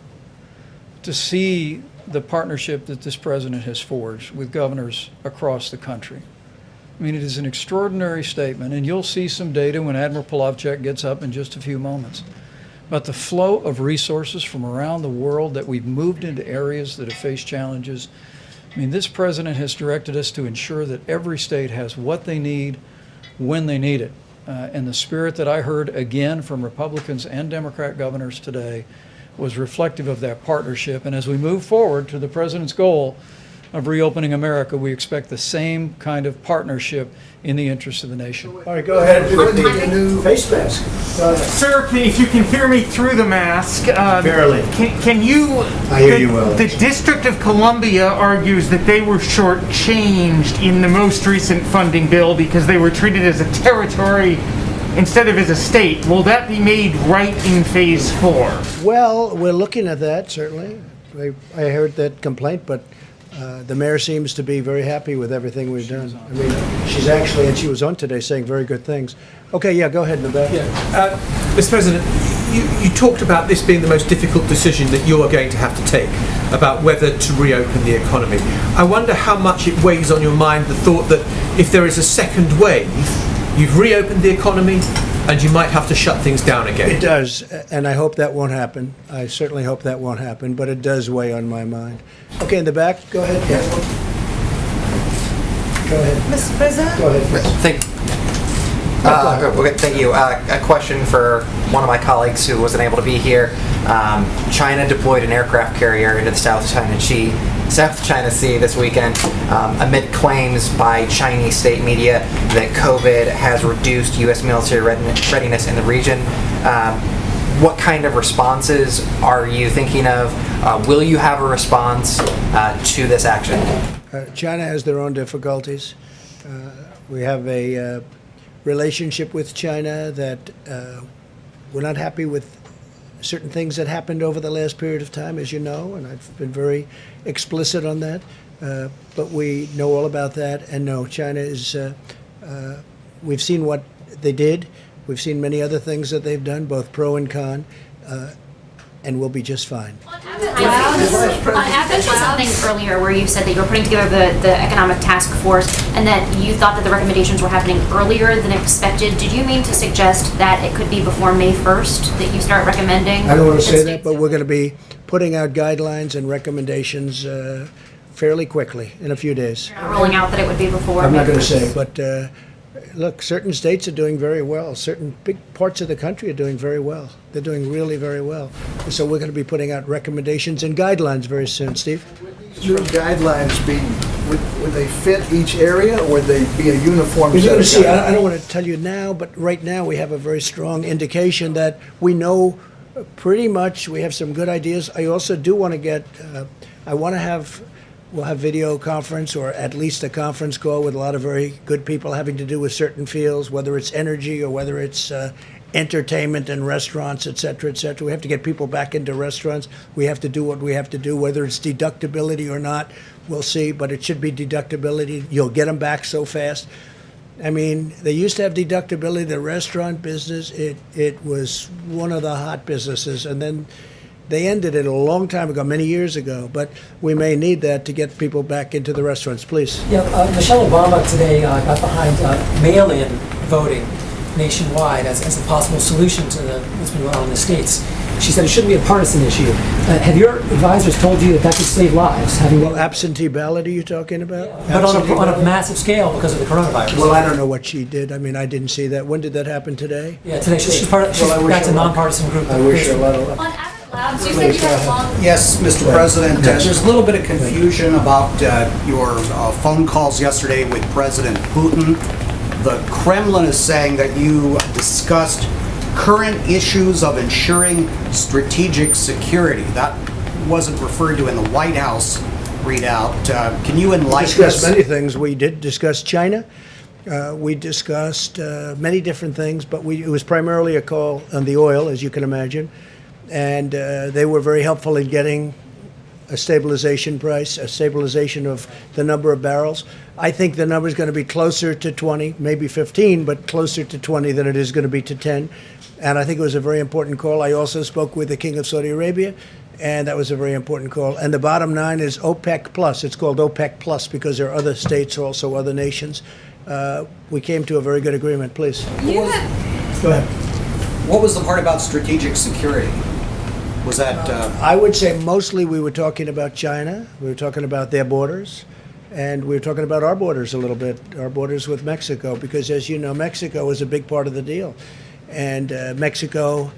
to see the partnership that this president has forged with governors across the country. I mean, it is an extraordinary statement, and you'll see some data when Admiral Polovchek gets up in just a few moments. But the flow of resources from around the world that we've moved into areas that have faced challenges, I mean, this president has directed us to ensure that every state has what they need when they need it. And the spirit that I heard again from Republicans and Democrat governors today was reflective of that partnership. And as we move forward to the president's goal of reopening America, we expect the same kind of partnership in the interest of the nation. All right, go ahead. With the new face mask. Go ahead. Sir, if you can hear me through the mask. Barely. Can you... I hear you well. The District of Columbia argues that they were shortchanged in the most recent funding bill because they were treated as a territory instead of as a state. Will that be made right in Phase 4? Well, we're looking at that, certainly. I heard that complaint, but the mayor seems to be very happy with everything we've done. I mean, she's actually, and she was on today saying very good things. Okay, yeah, go ahead, Naval. Yeah. Mr. President, you talked about this being the most difficult decision that you are going to have to take about whether to reopen the economy. I wonder how much it weighs on your mind, the thought that if there is a second wave, you've reopened the economy and you might have to shut things down again. It does, and I hope that won't happen. I certainly hope that won't happen, but it does weigh on my mind. Okay, in the back, go ahead. Go ahead. Mr. President? Go ahead. Thank you. A question for one of my colleagues who wasn't able to be here. China deployed an aircraft carrier into the South China Sea this weekend amid claims by Chinese state media that COVID has reduced U.S. military readiness in the region. What kind of responses are you thinking of? Will you have a response to this action? China has their own difficulties. We have a relationship with China that we're not happy with certain things that happened over the last period of time, as you know, and I've been very explicit on that. But we know all about that, and no, China is, we've seen what they did. We've seen many other things that they've done, both pro and con, and we'll be just fine. I mentioned something earlier where you said that you were putting together the economic task force and that you thought that the recommendations were happening earlier than expected. Did you mean to suggest that it could be before May 1st that you start recommending? I don't want to say that, but we're going to be putting out guidelines and recommendations fairly quickly, in a few days. You're not ruling out that it would be before I'm May not going to 1st. say, but look, certain states are doing very well. Certain big parts of the country are doing very well. They're doing really very well. So we're going to be putting out recommendations and guidelines very soon. Steve? These new guidelines be, would they fit each area, or would they be a uniform You're set going of to see, guidelines? I don't want to tell you now, but right now we have a very strong indication that we know pretty much, we have some good ideas. I also do want to get, we'll have video conference or at least a conference call with a lot of very good people having to do with certain fields, whether it's energy or whether it's entertainment and restaurants, et cetera, et cetera. We have to get people back into restaurants. We have to do what we have to do, whether it's deductibility or not, we'll see, but it should be deductibility. You'll get them back so fast. I mean, they used to have deductibility. The restaurant business, it was one of the hot businesses, and then they ended it a long time ago, many years ago, but we may need that to get people back into the restaurants. Please. Yeah, Michelle Obama today got behind mail-in voting nationwide as a possible solution to what's been going on in the States. She said it shouldn't be a partisan issue. Have your advisors told you that could save lives? Well, absentee ballot are you talking about? But on a massive scale because of the coronavirus. Well, I don't know what she did. I mean, I didn't see that. When did that happen today? Yeah, today. She's that's a nonpartisan group. I wish her a lot of luck. On Abbott Labs, you said you had long. Yes, Mr. President, there's a little bit of confusion about your phone calls yesterday with President Putin. The Kremlin is saying that you discussed current issues of ensuring strategic security. That wasn't referred to in the White House readout. Can you enlighten us? We discussed many things. We did discuss China. We discussed many different things, but it was primarily a call on the oil, as you can imagine. And they were very helpful in getting a stabilization price, a stabilization of the number of barrels. I think the number is going to be closer to 20, maybe 15, but closer to 20 than it is going to be to 10. And I think it was a very important call. I also spoke with the King of Saudi Arabia, and that was a very important call. And the bottom line is OPEC Plus. It's called OPEC Plus because there are other states, also other nations. We came to a very good agreement. Please. Go ahead. What was the part about strategic security? Was that... I would say mostly we were talking about China. We were talking about their borders. And we were talking about our borders a little bit, our borders with Mexico, because as you know, Mexico was a big part of the deal. And Mexico,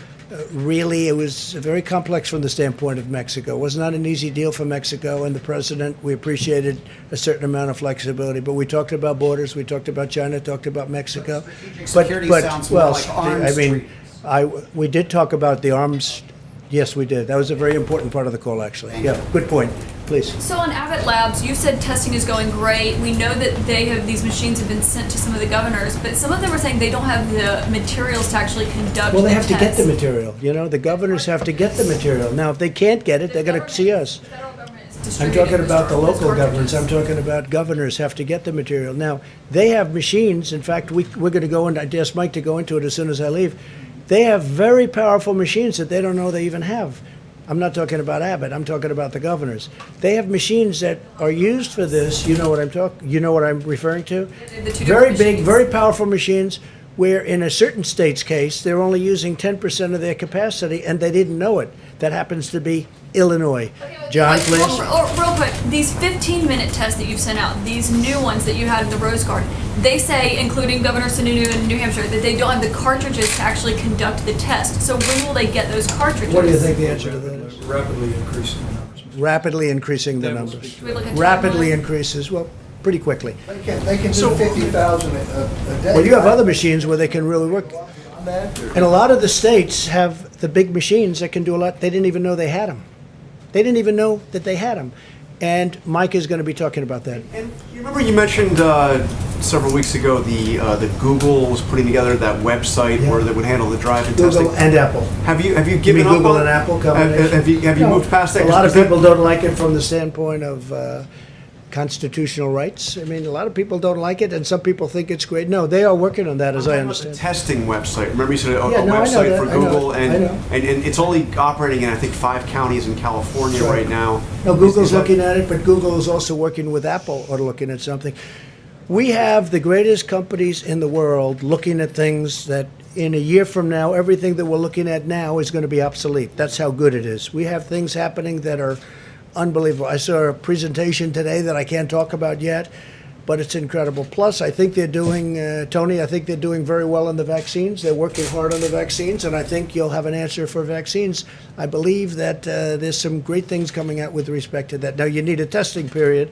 really, it was very complex from the standpoint of Mexico. It was not an easy deal for Mexico, and the president, we appreciated a certain amount of flexibility. But we talked about borders, we talked about China, talked about Mexico. Security sounds more like arms treaties. We did talk about the arms. Yes, we did. That was a very important part of the call, actually. Yeah, good point. Please. So on Abbott Labs, you said testing is going great. We know that these machines have been sent to some of the governors, but some of them are saying they don't have the materials to actually conduct Well, they the have to get tests. the material. You know, the governors have to get the material. Now, if they can't get it, they're going to see us. I'm talking about the local governments. I'm talking about governors have to get the material. Now, they have machines. In fact, we're going to go in. I asked Mike to go into it as soon as I leave. They have very powerful machines that they don't know they even have. I'm not talking about Abbott. I'm talking about the governors. They have machines that are used for this. You know what I'm referring to? Very big, very powerful machines where in a certain state's case, they're only using 10% of their capacity and they didn't know it. That happens to be Illinois. John, please. Real quick, these 15-minute tests that you've sent out, these new ones that you had in the Rose Garden, they say, including Governor Sununu in New Hampshire, that they don't have the cartridges to actually conduct the test. So when will they get those cartridges? What do you think the answer to that is? Rapidly increasing the numbers. Rapidly increasing the numbers. Should we look at Rapidly timeline? increases, well, pretty quickly. They can do 50,000 a day. Well, you have other machines where they can really work. And a lot of the states have the big machines that can do a lot. They didn't even know they had them. They didn't even know that they had them. And Mike is going to be talking about that. And you remember you mentioned several weeks ago that Google was putting together that website where they would handle the drive-in testing. Google and Apple. Have you given You mean up Google on and Apple combination? Have you No. moved past that? A lot of people don't like it from the standpoint of constitutional rights. I mean, a lot of people don't like it, and some people think it's great. No, they are working on that, as I understand. The testing website. Remember you said a Yeah, no, I know website that. for I know. Google, I and, know. and it's only operating in, I think, 5 counties in California Right. right now. No, Is Google's that- looking at it, but Google is also working with Apple or looking at something. We have the greatest companies in the world looking at things that in a year from now, everything that we're looking at now is going to be obsolete. That's how good it is. We have things happening that are unbelievable. I saw a presentation today that I can't talk about yet, but it's incredible. Plus, I think they're doing, Tony, I think they're doing very well on the vaccines. They're working hard on the vaccines, and I think you'll have an answer for vaccines. I believe that there's some great things coming out with respect to that. Now, you need a testing period,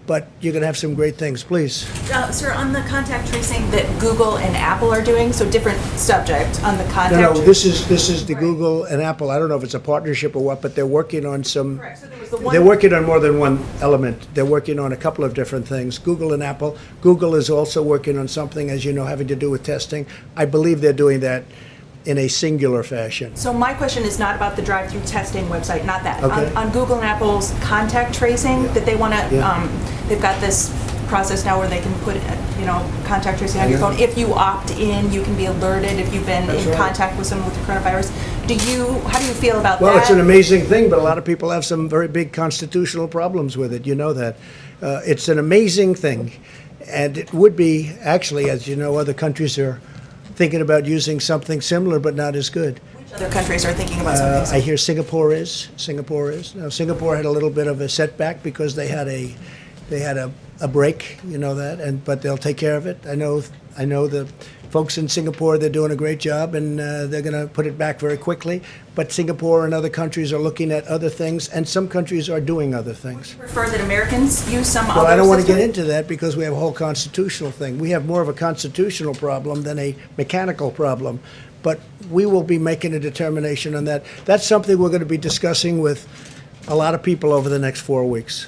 but you're going to have some great things. Please. Sir, on the contact tracing that Google and Apple are doing, so different subject on the contact. No, this is the Google and Apple. I don't know if it's a partnership or what, but they're working on some. Correct. So there was the one. They're working on more than one element. They're working on a couple of different things. Google and Apple. Google is also working on something, as you know, having to do with testing. I believe they're doing that in a singular fashion. So my question is not about the drive-through testing website, not that. Okay. On Google and Apple's contact tracing, that they want to, Yeah. they've got this process now where they can put, contact tracing on your Yeah. phone. If you opt in, you can be alerted if you've been That's in right. contact with someone with the coronavirus. How do you feel about Well, that? it's an amazing thing, but a lot of people have some very big constitutional problems with it. You know that. It's an amazing thing. And it would be, actually, as you know, other countries are thinking about using something similar, but not as good. Other countries are thinking about something. I hear Singapore is. Now, Singapore had a little bit of a setback because they had a break, you know that, but they'll take care of it. I know the folks in Singapore, they're doing a great job, and they're going to put it back very quickly. But Singapore and other countries are looking at other things, and some countries are doing other things. Prefer that Americans use some other Well, I don't want to system? get into that because we have a whole constitutional thing. We have more of a constitutional problem than a mechanical problem. But we will be making a determination on that. That's something we're going to be discussing with a lot of people over the next 4 weeks.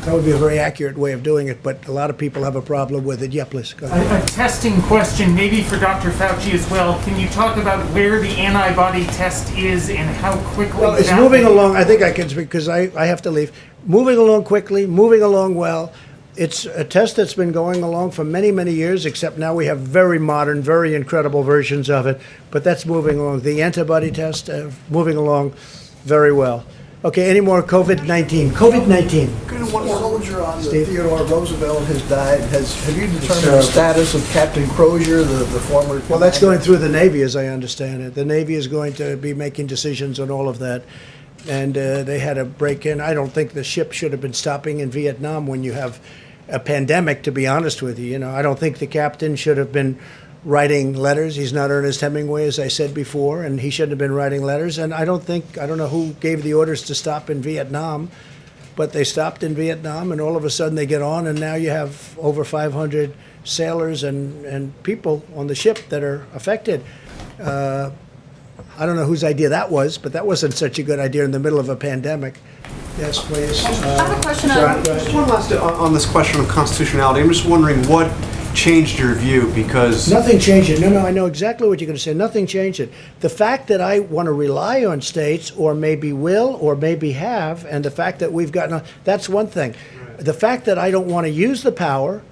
That would be a very accurate way of doing it, but a lot of people have a problem with it. Yeah, please, go ahead. A testing question, maybe for Dr. Fauci as well. Can you talk about where the antibody test is and how quickly? Well, it's that moving will- along. I think I can speak because I have to leave. Moving along quickly, moving along well. It's a test that's been going along for many, many years, except now we have very modern, very incredible versions of it. But that's moving along. The antibody test, moving along very well. Okay, any more COVID-19? COVID-19. One soldier on the Steve? Theodore Roosevelt has died. Have you determined the status of Captain Crozier, the former? Well, that's going through the Navy, as I understand it. The Navy is going to be making decisions on all of that. And they had a break-in. I don't think the ship should have been stopping in Vietnam when you have a pandemic, to be honest with you. I don't think the captain should have been writing letters. He's not Ernest Hemingway, as I said before, and he shouldn't have been writing letters. And I don't know who gave the orders to stop in Vietnam, but they stopped in Vietnam, and all of a sudden they get on, and now you have over 500 sailors and people on the ship that are affected. I don't know whose idea that was, but that wasn't such a good idea in the middle of a pandemic. Yes, please. I have a question John, on. go ahead. Just one last on this question of constitutionality. I'm just wondering what changed your view because Nothing changed it. No, I know exactly what you're going to say. Nothing changed it. The fact that I want to rely on states, or maybe will, or maybe have, and the fact that we've gotten, that's one thing. The fact that I don't want to use the power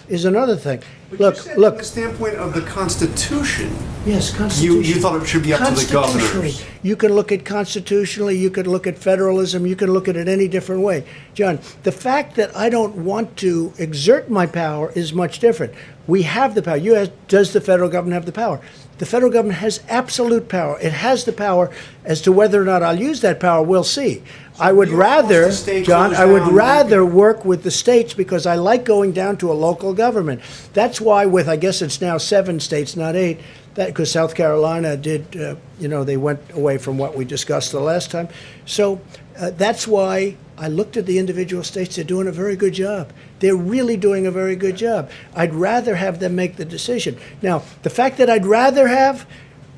is another thing. Look, from the standpoint of the Constitution, Yes, constitution. you thought it should be up to the Constitutionally, governors. you can look at constitutionally, you can look at federalism, you can look at it any different way. John, the fact that I don't want to exert my power is much different. We have the power. Does the federal government have the power? The federal government has absolute power. It has the power. As to whether or not I'll use that power, we'll see. I would rather, John, I would rather work with the states because I like going down to a local government. That's why with, I guess it's now 7 states, not 8, because South Carolina did, they went away from what we discussed the last time. So that's why I looked at the individual states. They're doing a very good job. They're really doing a very good job. I'd rather have them make the decision. Now, the fact that I'd rather have,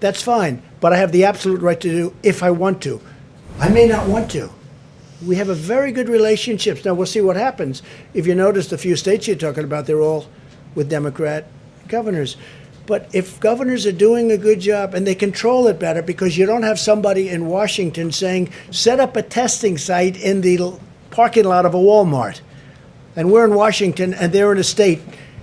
that's fine, but I have the absolute right to do if I want to. I may not want to. We have a very good relationships. Now, we'll see what happens. If you notice, the few states you're talking about, they're all with Democrat governors. But if governors are doing a good job and they control it better, because you don't have somebody in Washington saying, set up a testing site in the parking lot of a Walmart. And we're in Washington, and they're in a state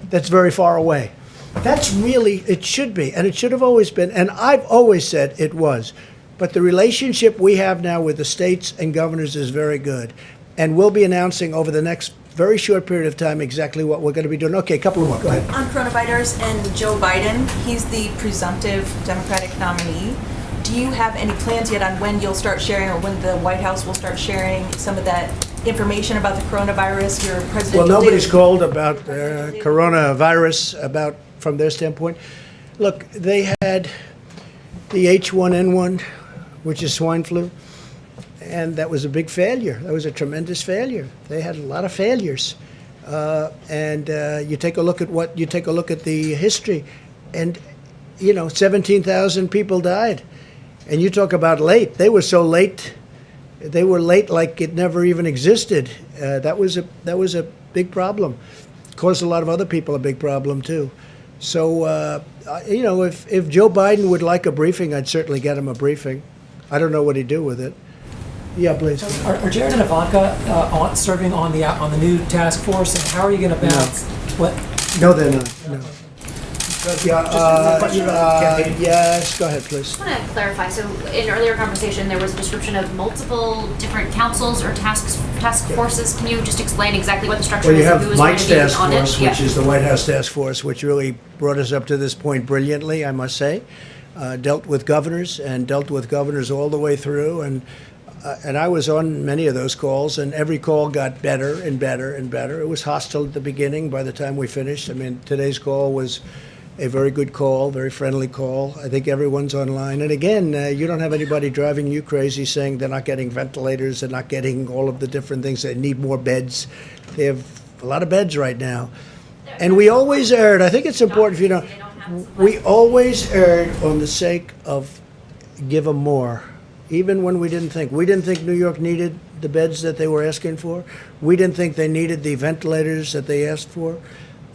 that's very far away. That's really, it should be, and it should have always been, and I've always said it was. But the relationship we have now with the states and governors is very good. And we'll be announcing over the next very short period of time exactly what we're going to be doing. Okay, a couple of more. Go ahead. On coronavirus and Joe Biden, he's the presumptive Democratic nominee. Do you have any plans yet on when you'll start sharing, or when the White House will start sharing some of that information about the coronavirus, your presidential Well, nobody's data? called about coronavirus about from their standpoint. Look, they had the H1N1, which is swine flu, and that was a big failure. That was a tremendous failure. They had a lot of failures, and you take a look at the history, and 17,000 people died, and you talk about late. They were so late. They were late like it never even existed. That was a big problem. Caused a lot of other people a big problem too. So if Joe Biden would like a briefing, I'd certainly get him a briefing. I don't know what he'd do with it. Yeah, please. Are Jared and Ivanka serving on the new task force, and how are you going to balance what? No, they're not. No. Yes, go ahead, please. I want to clarify. So, in earlier conversation, there was a description of multiple different councils or task forces. Can you just explain exactly what the structure Well, you is and who have is going Mike's to be task on force, it? which is the White House task force, which really brought us up to this point brilliantly, I must say. Dealt with governors all the way through, and I was on many of those calls, and every call got better and better and better. It was hostile at the beginning. By the time we finished, I mean, today's call was a very good call, very friendly call. I think everyone's online. And again, you don't have anybody driving you crazy saying they're not getting ventilators, they're not getting all of the different things. They need more beds. They have a lot of beds right now. And we always erred, I think it's important if you know, we always erred on the sake of give them more, even when we didn't think. We didn't think New York needed the beds that they were asking for. We didn't think they needed the ventilators that they asked for.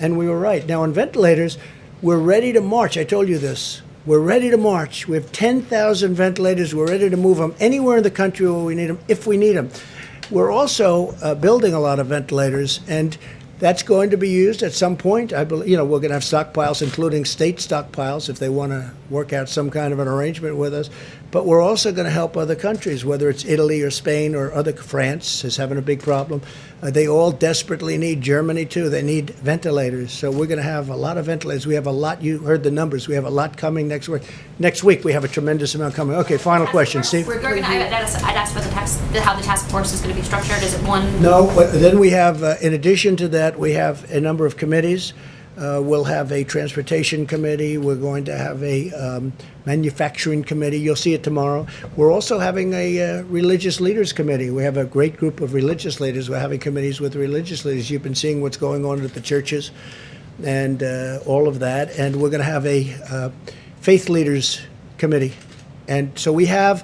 And we were right. Now, on ventilators, we're ready to march. I told you this. We're ready to march. We have 10,000 ventilators. We're ready to move them anywhere in the country where we need them, if we need them. We're also building a lot of ventilators, and that's going to be used at some point. I believe, we're going to have stockpiles, including state stockpiles, if they want to work out some kind of an arrangement with us. But we're also going to help other countries, whether it's Italy or Spain or France is having a big problem. They all desperately need, Germany too, they need ventilators. So we're going to have a lot of ventilators. We have a lot, you heard the numbers, we have a lot coming next week. Next week we have a tremendous amount coming. Okay, final question, Steve. I'd asked about how the task force is going to be structured. Is it one? No, but then we have, in addition to that, we have a number of committees. We'll have a transportation committee. We're going to have a manufacturing committee. You'll see it tomorrow. We're also having a religious leaders committee. We have a great group of religious leaders. We're having committees with religious leaders. You've been seeing what's going on at the churches and all of that. And we're going to have a faith leaders committee. And so we're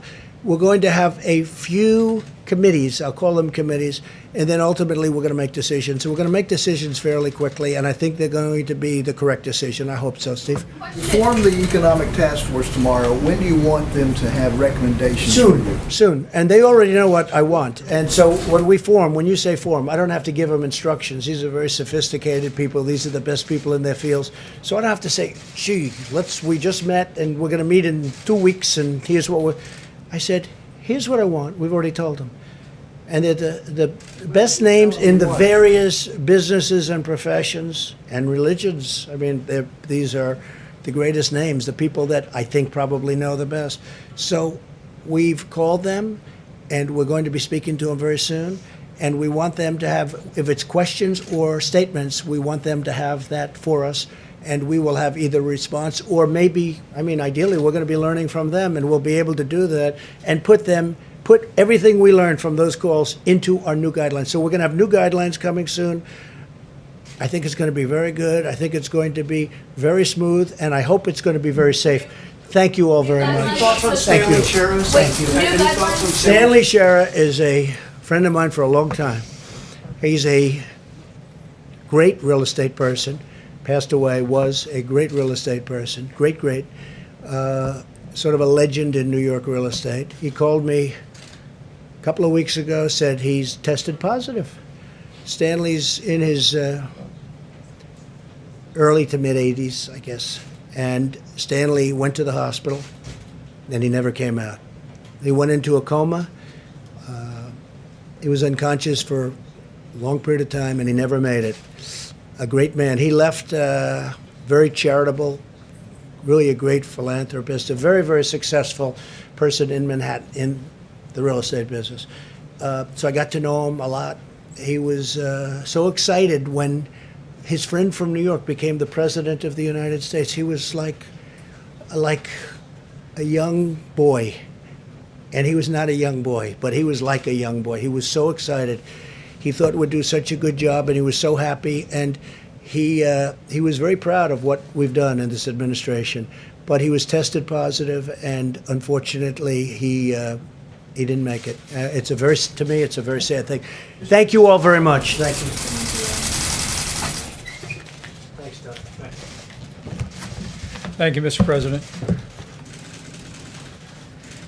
going to have a few committees, I'll call them committees, and then ultimately we're going to make decisions. So we're going to make decisions fairly quickly, and I think they're going to be the correct decision. I hope so, Steve. Form the economic task force tomorrow. When do you want them to have recommendations? Soon. And they already know what I want. And so when you say form, I don't have to give them instructions. These are very sophisticated people. These are the best people in their fields. So I don't have to say, gee, we just met and we're going to meet in 2 weeks and here's what I said, here's what I want. We've already told them. And they're the best names in the various businesses and professions and religions. I mean, these are the greatest names, the people that I think probably know the best. So we've called them, and we're going to be speaking to them very soon. And we want them to have, if it's questions or statements, we want them to have that for us. And we will have either a response or maybe, ideally, we're going to be learning from them, and we'll be able to do that and put everything we learned from those calls into our new guidelines. So we're going to have new guidelines coming soon. I think it's going to be very good. I think it's going to be very smooth, and I hope it's going to be very safe. Thank you all very much. Thank you. Stanley Shera is a friend of mine for a long time. He's a great real estate person. Passed away, was a great real estate person. Great. Sort of a legend in New York real estate. He called me a couple of weeks ago, said he's tested positive. Stanley's in his early to mid 80s, I guess, and Stanley went to the hospital, and he never came out. He went into a coma. He was unconscious for a long period of time, and he never made it. A great man. He left very charitable, really a great philanthropist, a very, very successful person in Manhattan in the real estate business. So I got to know him a lot. He was so excited when his friend from New York became the President of the United States. He was like a young boy. And he was not a young boy, but he was like a young boy. He was so excited. He thought would do such a good job, and he was so happy. And he was very proud of what we've done in this administration. But he was tested positive, and unfortunately, he didn't make it. To me, it's a very sad thing. Thank you all very much. Thank you. Thanks, Doug. Thank you, Mr. President.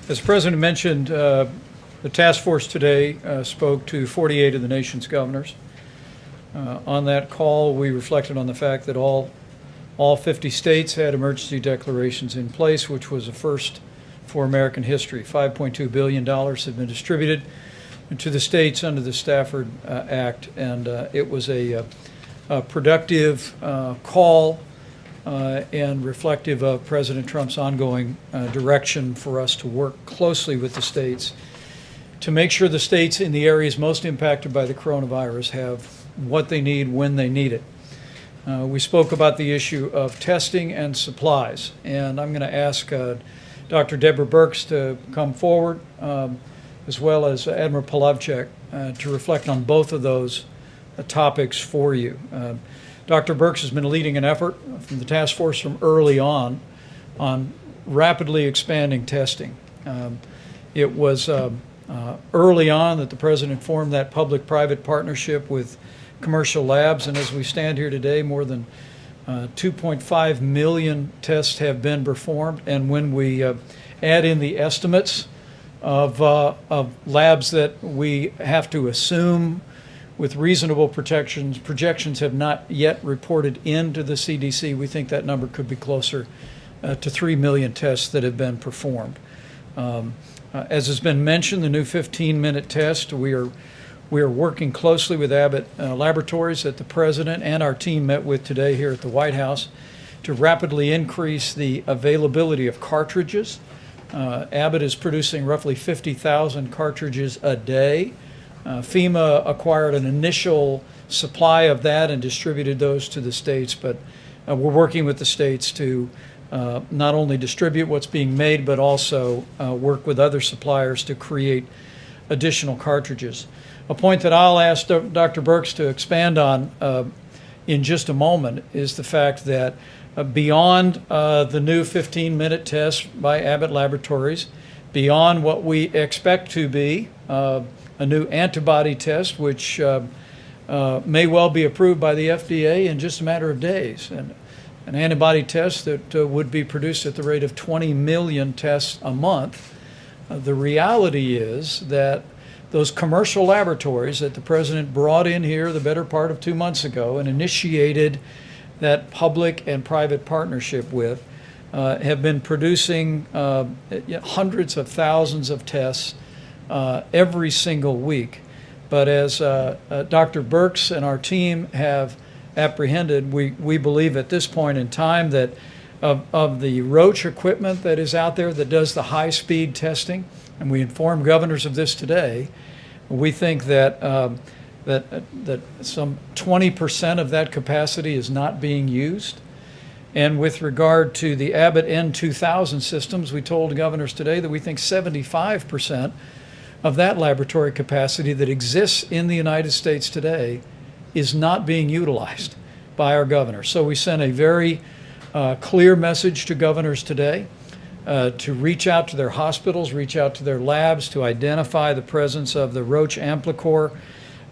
As the President mentioned, the task force today spoke to 48 of the nation's governors. On that call, we reflected on the fact that all 50 states had emergency declarations in place, which was a first for American history. $5.2 billion have been distributed to the states under the Stafford Act, and it was a productive call and reflective of President Trump's ongoing direction for us to work closely with the states to make sure the states in the areas most impacted by the coronavirus have what they need when they need it. We spoke about the issue of testing and supplies, and I'm going to ask Dr. Deborah Birx to come forward, as well as Admiral Polovchek, to reflect on both of those topics for you. Dr. Birx has been leading an effort from the task force from early on rapidly expanding testing. It was early on that the President formed that public-private partnership with commercial labs, and as we stand here today, more than 2.5 million tests have been performed. And when we add in the estimates of labs that we have to assume with reasonable projections have not yet reported into the CDC, we think that number could be closer to 3 million tests that have been performed. As has been mentioned, the new 15-minute test, we are working closely with Abbott Laboratories that the President and our team met with today here at the White House to rapidly increase the availability of cartridges. Abbott is producing roughly 50,000 cartridges a day. FEMA acquired an initial supply of that and distributed those to the states, but we're working with the states to not only distribute what's being made, but also work with other suppliers to create additional cartridges. A point that I'll ask Dr. Birx to expand on in just a moment is the fact that beyond the new 15-minute test by Abbott Laboratories, beyond what we expect to be a new antibody test, which may well be approved by the FDA in just a matter of days. And an antibody test that would be produced at the rate of 20 million tests a month. The reality is that those commercial laboratories that the President brought in here the better part of 2 months ago and initiated that public and private partnership with have been producing hundreds of thousands of tests every single week. But as Dr. Birx and our team have apprehended, we believe at this point in time that of the Roche equipment that is out there that does the high-speed testing, and we inform governors of this today, we think that that some 20% of that capacity is not being used. And with regard to the Abbott N2000 systems, we told governors today that we think 75% of that laboratory capacity that exists in the United States today is not being utilized by our governors. So we sent a very clear message to governors today to reach out to their hospitals, reach out to their labs to identify the presence of the Roche Amplicor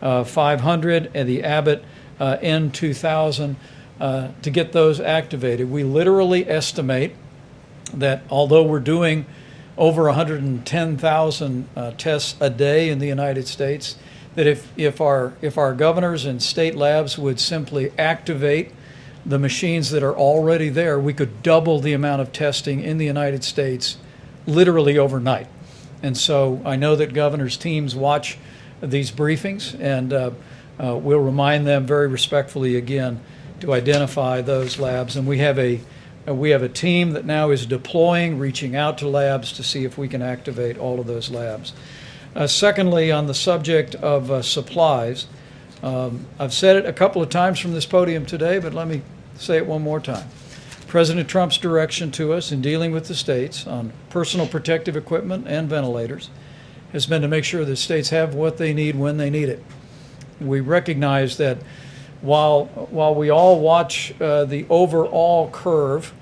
500 and the Abbott N2000 to get those activated. We literally estimate that although we're doing over 110,000 tests a day in the United States, that if our governors and state labs would simply activate the machines that are already there, we could double the amount of testing in the United States literally overnight. And so I know that governors' teams watch these briefings, and we'll remind them very respectfully again to identify those labs. And we have a team that now is deploying, reaching out to labs to see if we can activate all of those labs. Secondly, on the subject of supplies, I've said it a couple of times from this podium today, but let me say it one more time. President Trump's direction to us in dealing with the states on personal protective equipment and ventilators has been to make sure the states have what they need when they need it. We recognize that while we all watch the overall curve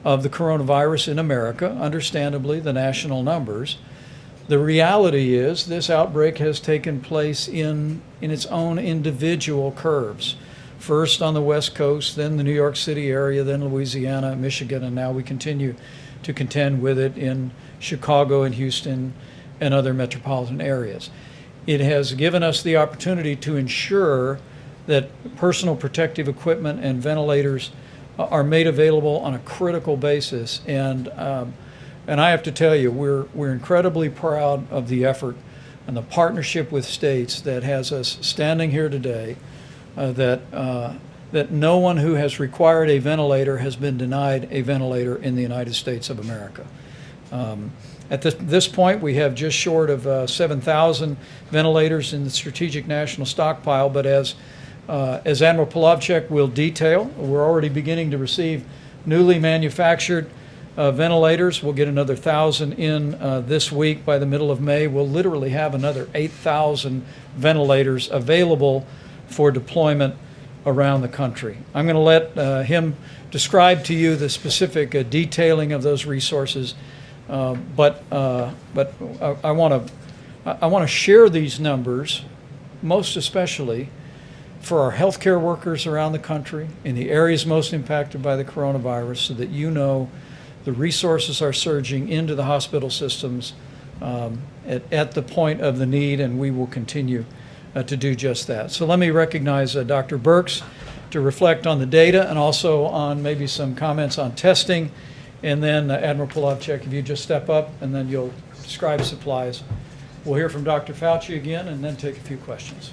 of the coronavirus in America, understandably the national numbers, the reality is this outbreak has taken place in its own individual curves. First on the West Coast, then the New York City area, then Louisiana, Michigan, and now we continue to contend with it in Chicago and Houston and other metropolitan areas. It has given us the opportunity to ensure that personal protective equipment and ventilators are made available on a critical basis. And I have to tell you, we're incredibly proud of the effort and the partnership with states that has us standing here today, that no one who has required a ventilator has been denied a ventilator in the United States of America. At this point, we have just short of 7,000 ventilators in the Strategic National Stockpile, but as Admiral Polovchek will detail, we're already beginning to receive newly manufactured ventilators. We'll get another 1,000 in this week. By the middle of May, we'll literally have another 8,000 ventilators available for deployment around the country. I'm going to let him describe to you the specific detailing of those resources, but I want to share these numbers, most especially for our healthcare workers around the country in the areas most impacted by the coronavirus, so that you know the resources are surging into the hospital systems at the point of the need, and we will continue to do just that. So let me recognize Dr. Birx to reflect on the data and also on maybe some comments on testing. And then Admiral Polovchek, if you just step up and then you'll describe supplies. We'll hear from Dr. Fauci again and then take a few questions.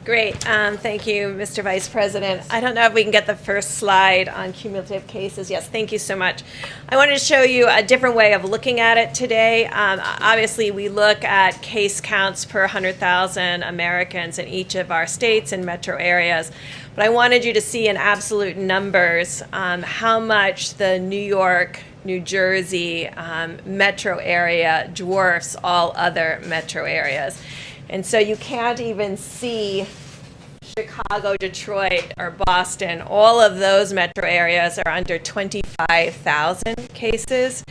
Great. Thank you, Mr. Vice President. I don't know if we can get the first slide on cumulative cases. Yes, thank you so much. I wanted to show you a different way of looking at it today. Obviously, we look at case counts per 100,000 Americans in each of our states and metro areas. But I wanted you to see in absolute numbers how much the New York, New Jersey metro area dwarfs all other metro areas. And so you can't even see Chicago, Detroit, or Boston. All of those metro areas are under 25,000 cases.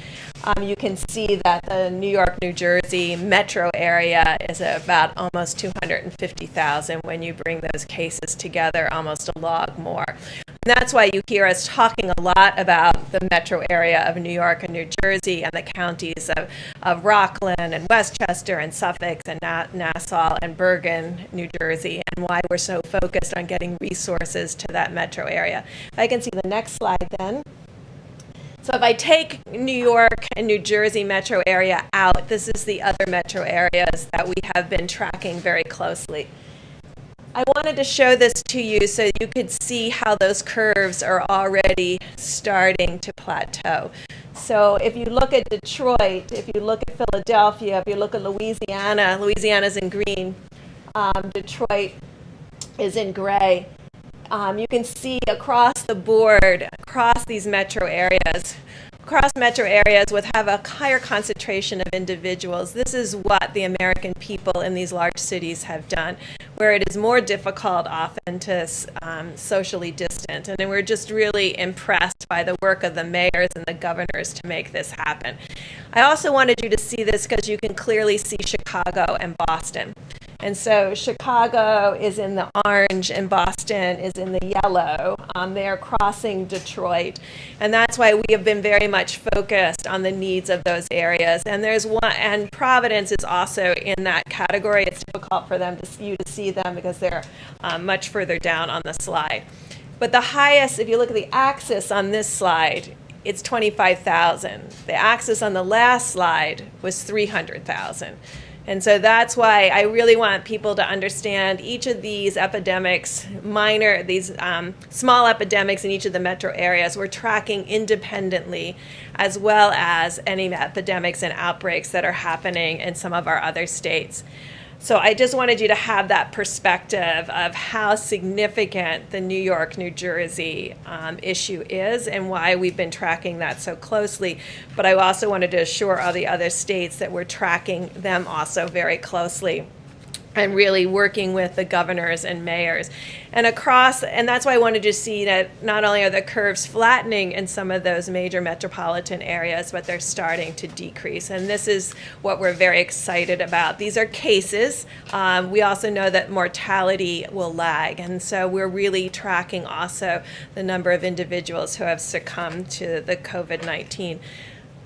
You can see that the New York, New Jersey metro area is about almost 250,000 when you bring those cases together, almost a log more. And that's why you hear us talking a lot about the metro area of New York and New Jersey and the counties of Rockland and Westchester and Suffolk and Nassau and Bergen, New Jersey, and why we're so focused on getting resources to that metro area. If I can see the next slide then. So if I take New York and New Jersey metro area out, this is the other metro areas that we have been tracking very closely. I wanted to show this to you so you could see how those curves are already starting to plateau. So if you look at Detroit, if you look at Philadelphia, if you look at Louisiana, Louisiana's in green, Detroit is in gray. You can see across the board, across these metro areas would have a higher concentration of individuals. This is what the American people in these large cities have done, where it is more difficult often to socially distant. And then we're just really impressed by the work of the mayors and the governors to make this happen. I also wanted you to see this because you can clearly see Chicago and Boston. And so Chicago is in the orange and Boston is in the yellow. They're crossing Detroit. And that's why we have been very much focused on the needs of those areas. And there's one, and Providence is also in that category. It's difficult difficult for you to see them because they're much further down on the slide. But the highest, if you look at the axis on this slide, it's 25,000. The axis on the last slide was 300,000. And so that's why I really want people to understand each of these epidemics, these small epidemics in each of the metro areas, we're tracking independently, as well as any epidemics and outbreaks that are happening in some of our other states. So I just wanted you to have that perspective of how significant the New York, New Jersey issue is and why we've been tracking that so closely. But I also wanted to assure all the other states that we're tracking them also very closely and really working with the governors and mayors. And that's why I wanted to see that not only are the curves flattening in some of those major metropolitan areas, but they're starting to decrease. And this is what we're very excited about. These are cases. We also know that mortality will lag. And so we're really tracking also the number of individuals who have succumbed to the COVID-19.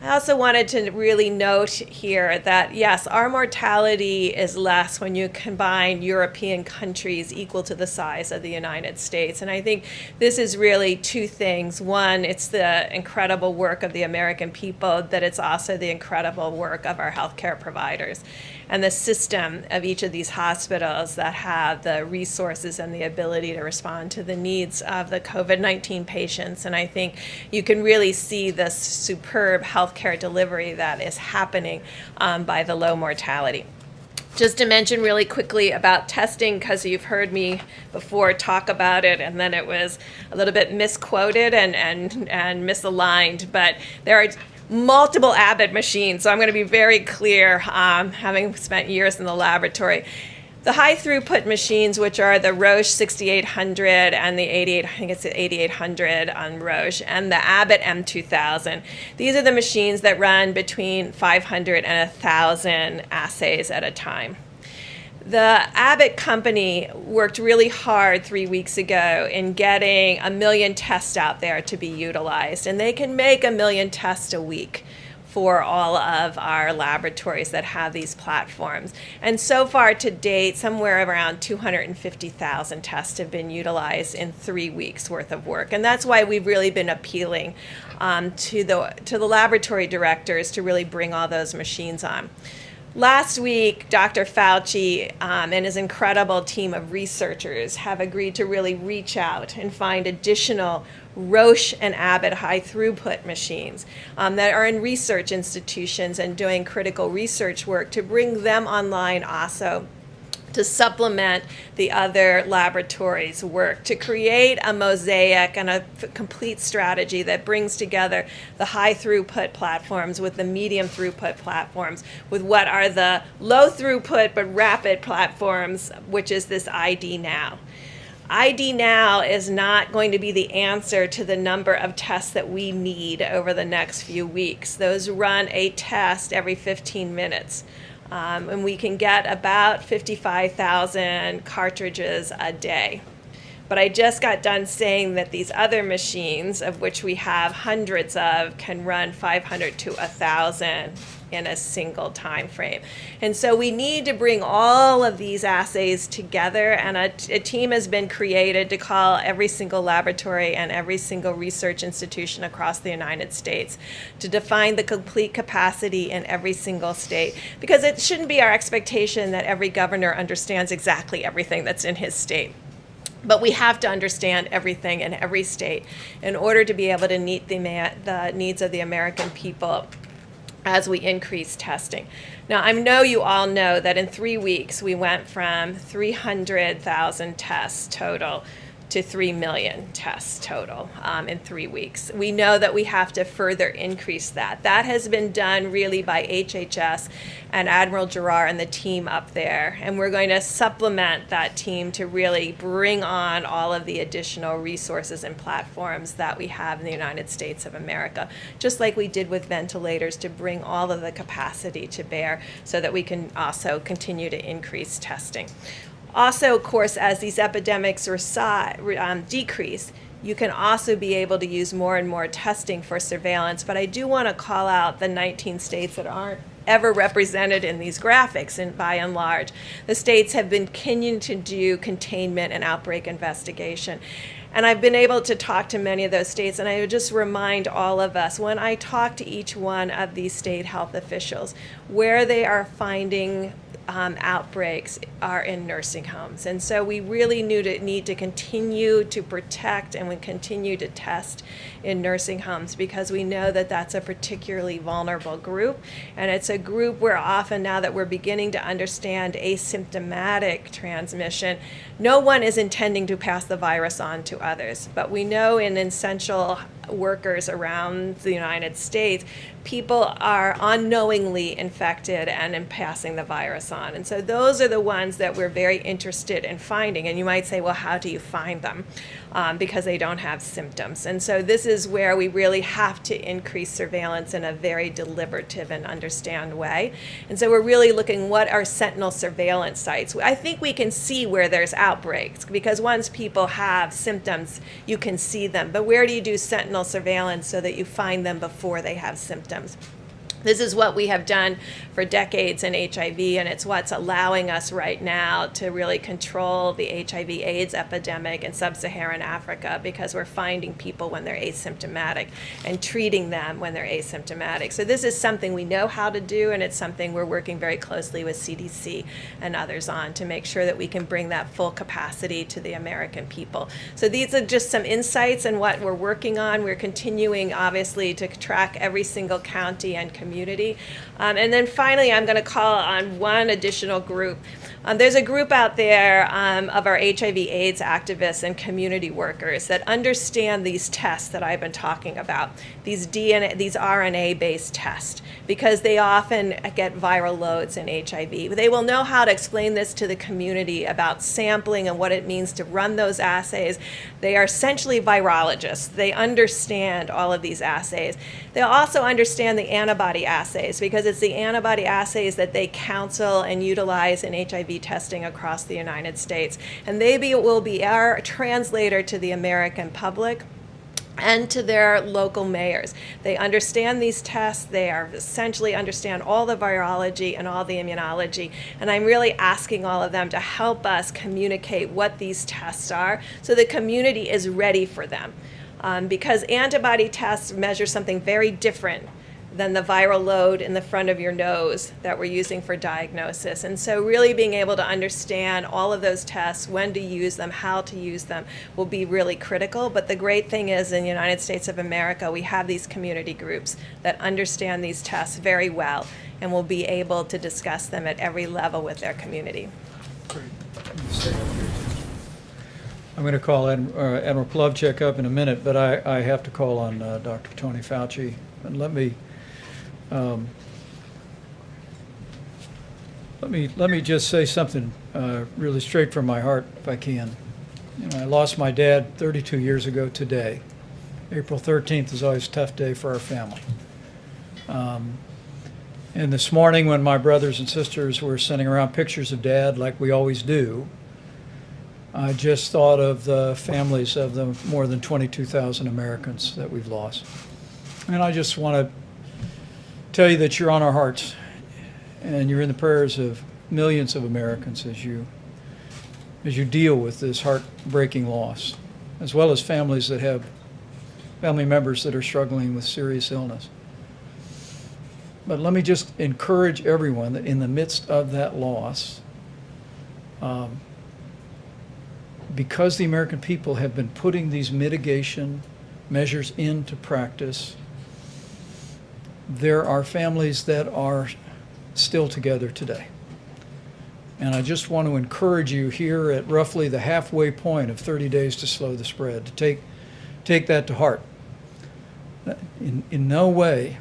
I also wanted to really note here that, yes, our mortality is less when you combine European countries equal to the size of the United States. And I think this is really two things. One, it's the incredible work of the American people, that it's also the incredible work of our healthcare providers and the system of each of these hospitals that have the resources and the ability to respond to the needs of the COVID-19 patients. And I think you can really see this superb healthcare delivery that is happening by the low mortality. Just to mention really quickly about testing, because you've heard me before talk about it, and then it was a little bit misquoted and misaligned, but there are multiple Abbott machines, so I'm going to be very clear, having spent years in the laboratory. The high throughput machines, which are the Roche 6800 and the 8800 on Roche, and the Abbott M2000, these are the machines that run between 500 and 1,000 assays at a time. The Abbott company worked really hard 3 weeks ago in getting 1 million tests out there to be utilized, and they can make 1 million tests a week for all of our laboratories that have these platforms. And so far to date, somewhere around 250,000 tests have been utilized in 3 weeks worth of work. And that's why we've really been appealing to the laboratory directors to really bring all those machines on. Last week, Dr. Fauci and his incredible team of researchers have agreed to really reach out and find additional Roche and Abbott high throughput machines that are in research institutions and doing critical research work, to bring them online also, to supplement the other laboratories' work, to create a mosaic and a complete strategy that brings together the high throughput platforms with the medium throughput platforms, with what are the low throughput but rapid platforms, which is this ID Now. ID Now is not going to be the answer to the number of tests that we need over the next few weeks. Those run a test every 15 minutes. And we can get about 55,000 cartridges a day. But I just got done saying that these other machines, of which we have hundreds of, can run 500 to 1,000 in a single time frame. And so we need to bring all of these assays together, and a team has been created to call every single laboratory and every single research institution across the United States to define the complete capacity in every single state, because it shouldn't be our expectation that every governor understands exactly everything that's in his state. But we have to understand everything in every state in order to be able to meet the needs of the American people as we increase testing. Now, I know you all know that in 3 weeks we went from 300,000 tests total to 3 million tests total in 3 weeks. We know that we have to further increase that. That has been done really by HHS and Admiral Giroir and the team up there. And we're going to supplement that team to really bring on all of the additional resources and platforms that we have in the United States of America, just like we did with ventilators, to bring all of the capacity to bear so that we can also continue to increase testing. Also, of course, as these epidemics decrease, you can also be able to use more and more testing for surveillance. But I do want to call out the 19 states that aren't ever represented in these graphics, and by and large. The states have been continuing to do containment and outbreak investigation. And I've been able to talk to many of those states, and I would just remind all of us, when I talk to each one of these state health officials, where they are finding outbreaks are in nursing homes. And so we really need to continue to protect and we continue to test in nursing homes, because we know that that's a particularly vulnerable group. And it's a group where often, now that we're beginning to understand asymptomatic transmission, no one is intending to pass the virus on to others. But we know in essential workers around the United States, people are unknowingly infected and in passing the virus on. And so those are the ones that we're very interested in finding. And you might say, well, how do you find them? Because they don't have symptoms. And so this is where we really have to increase surveillance in a very deliberative and understand way. And so we're really looking, what are sentinel surveillance sites? I think we can see where there's outbreaks, because once people have symptoms, you can see them. But where do you do sentinel surveillance so that you find them before they have symptoms? This is what we have done for decades in HIV, and it's what's allowing us right now to really control the HIV/AIDS epidemic in sub-Saharan Africa, because we're finding people when they're asymptomatic and treating them when they're asymptomatic. So this is something we know how to do, and it's something we're working very closely with CDC and others on to make sure that we can bring that full capacity to the American people. So these are just some insights in what we're working on. We're continuing, obviously, to track every single county and community. And then finally, I'm going to call on one additional group. There's a group out there of our HIV/AIDS activists and community workers that understand these tests that I've been talking about, these RNA-based tests, because they often get viral loads in HIV. They will know how to explain this to the community about sampling and what it means to run those assays. They are essentially virologists. They understand all of these assays. They'll also understand the antibody assays, because it's the antibody assays that they counsel and utilize in HIV testing across the United States. And they will be our translator to the American public and to their local mayors. They understand these tests. They are essentially understand all the virology and all the immunology. And I'm really asking all of them to help us communicate what these tests are so the community is ready for them. Because antibody tests measure something very different than the viral load in the front of your nose that we're using for diagnosis. And so really being able to understand all of those tests, when to use them, how to use them, will be really critical. But the great thing is, in the United States of America, we have these community groups that understand these tests very well and will be able to discuss them at every level with their community. I'm going to call Admiral Plavchik up in a minute, but I have to call on Dr. Tony Fauci. And let me just say something really straight from my heart, if I can. You know, I lost my dad 32 years ago today. April 13th is always a tough day for our family. And this morning, when my brothers and sisters were sending around pictures of Dad, like we always do, I just thought of the families of the more than 22,000 Americans that we've lost. And I just want to tell you that you're on our hearts, and you're in the prayers of millions of Americans as you deal with this heartbreaking loss, as well as families that have family members that are struggling with serious illness. But let me just encourage everyone that in the midst of that loss, because the American people have been putting these mitigation measures into practice, there are families that are still together today. And I just want to encourage you here at roughly the halfway point of 30 days to slow the spread to take that to heart. In no way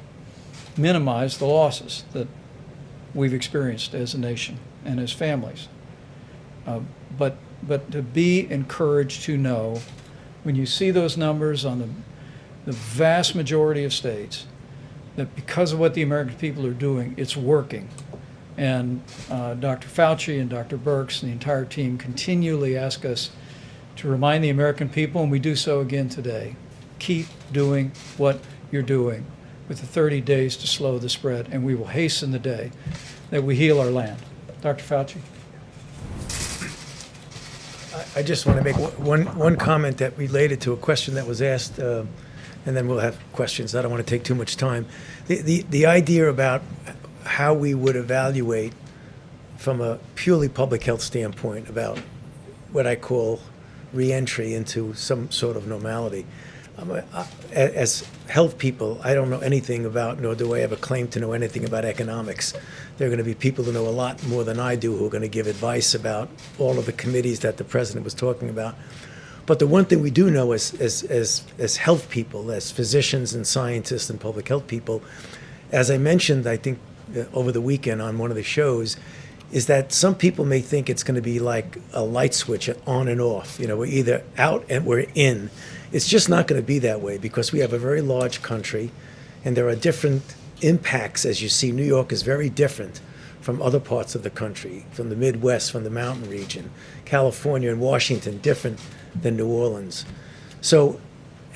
minimize the losses that we've experienced as a nation and as families. But to be encouraged to know, when you see those numbers on the vast majority of states, that because of what the American people are doing, it's working. And Dr. Fauci and Dr. Birx and the entire team continually ask us to remind the American people, and we do so again today, keep doing what you're doing. with the 30 days to slow the spread, and we will hasten the day that we heal our land. Dr. Fauci? I just want to make one comment that related to a question that was asked, and then we'll have questions. I don't want to take too much time. The idea about how we would evaluate from a purely public health standpoint about what I call reentry into some sort of normality. As health people, I don't know anything about, nor do I have a claim to know anything about economics. There are going to be people who know a lot more than I do who are going to give advice about all of the committees that the president was talking about. But the one thing we do know as health people, as physicians and scientists and public health people, as I mentioned, I think over the weekend on one of the shows, is that some people may think it's going to be like a light switch on and off. You know, we're either out and we're in. It's just not going to be that way because we have a very large country and there are different impacts. As you see, New York is very different from other parts of the country, from the Midwest, from the mountain region. California and Washington, different than New Orleans. So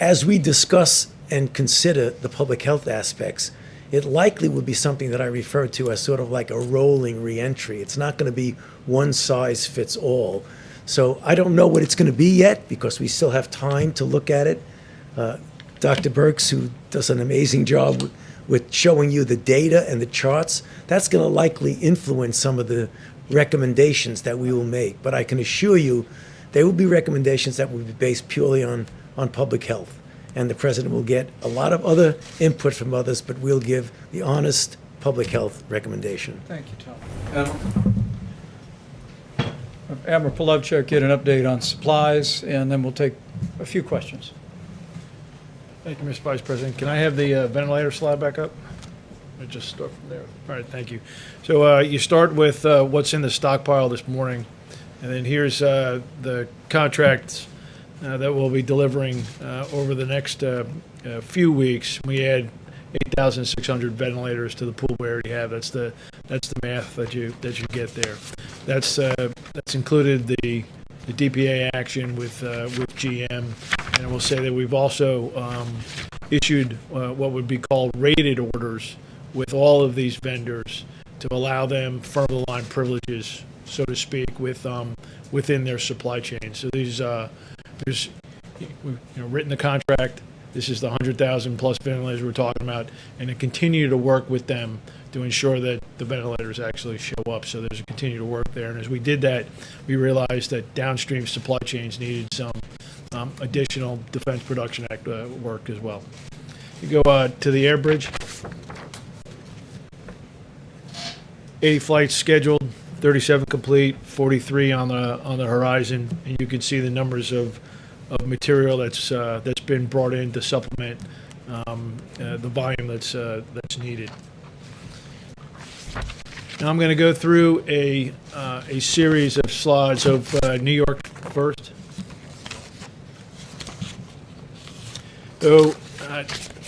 as we discuss and consider the public health aspects, it likely would be something that I refer to as sort of like a rolling reentry. It's not going to be one size fits all. So I don't know what it's going to be yet because we still have time to look at it. Dr. Birx, who does an amazing job with showing you the data and the charts, that's going to likely influence some of the recommendations that we will make. But I can assure you they will be recommendations that will be based purely on public health. And the president will get a lot of other input from others, but we'll give the honest public health recommendation. Thank you, Tom. Admiral Polovchuk, get an update on supplies, and then we'll take a few questions. Thank you, Mr. Vice President. Can I have the ventilator slide back up? I just start from there. All right, thank you. So you start with what's in the stockpile this morning, and then here's the contracts that we'll be delivering over the next few weeks. We add 8,600 ventilators to the pool we already have. That's the math that you get there. That's included the DPA action with GM, and I will say that we've also issued what would be called rated orders with all of these vendors to allow them front of the line privileges, so to speak, within their supply chain. So these we've written the contract. This is the 100,000 plus ventilators we're talking about, and to continue to work with them to ensure that the ventilators actually show up. So there's a continue to work there. And as we did that, we realized that downstream supply chains needed some additional Defense Production Act work as well. You go to the air bridge. 80 flights scheduled, 37 complete, 43 on the horizon, and you can see the numbers of material that's been brought in to supplement the volume that's needed. Now I'm going to go through a series of slides of New York first. So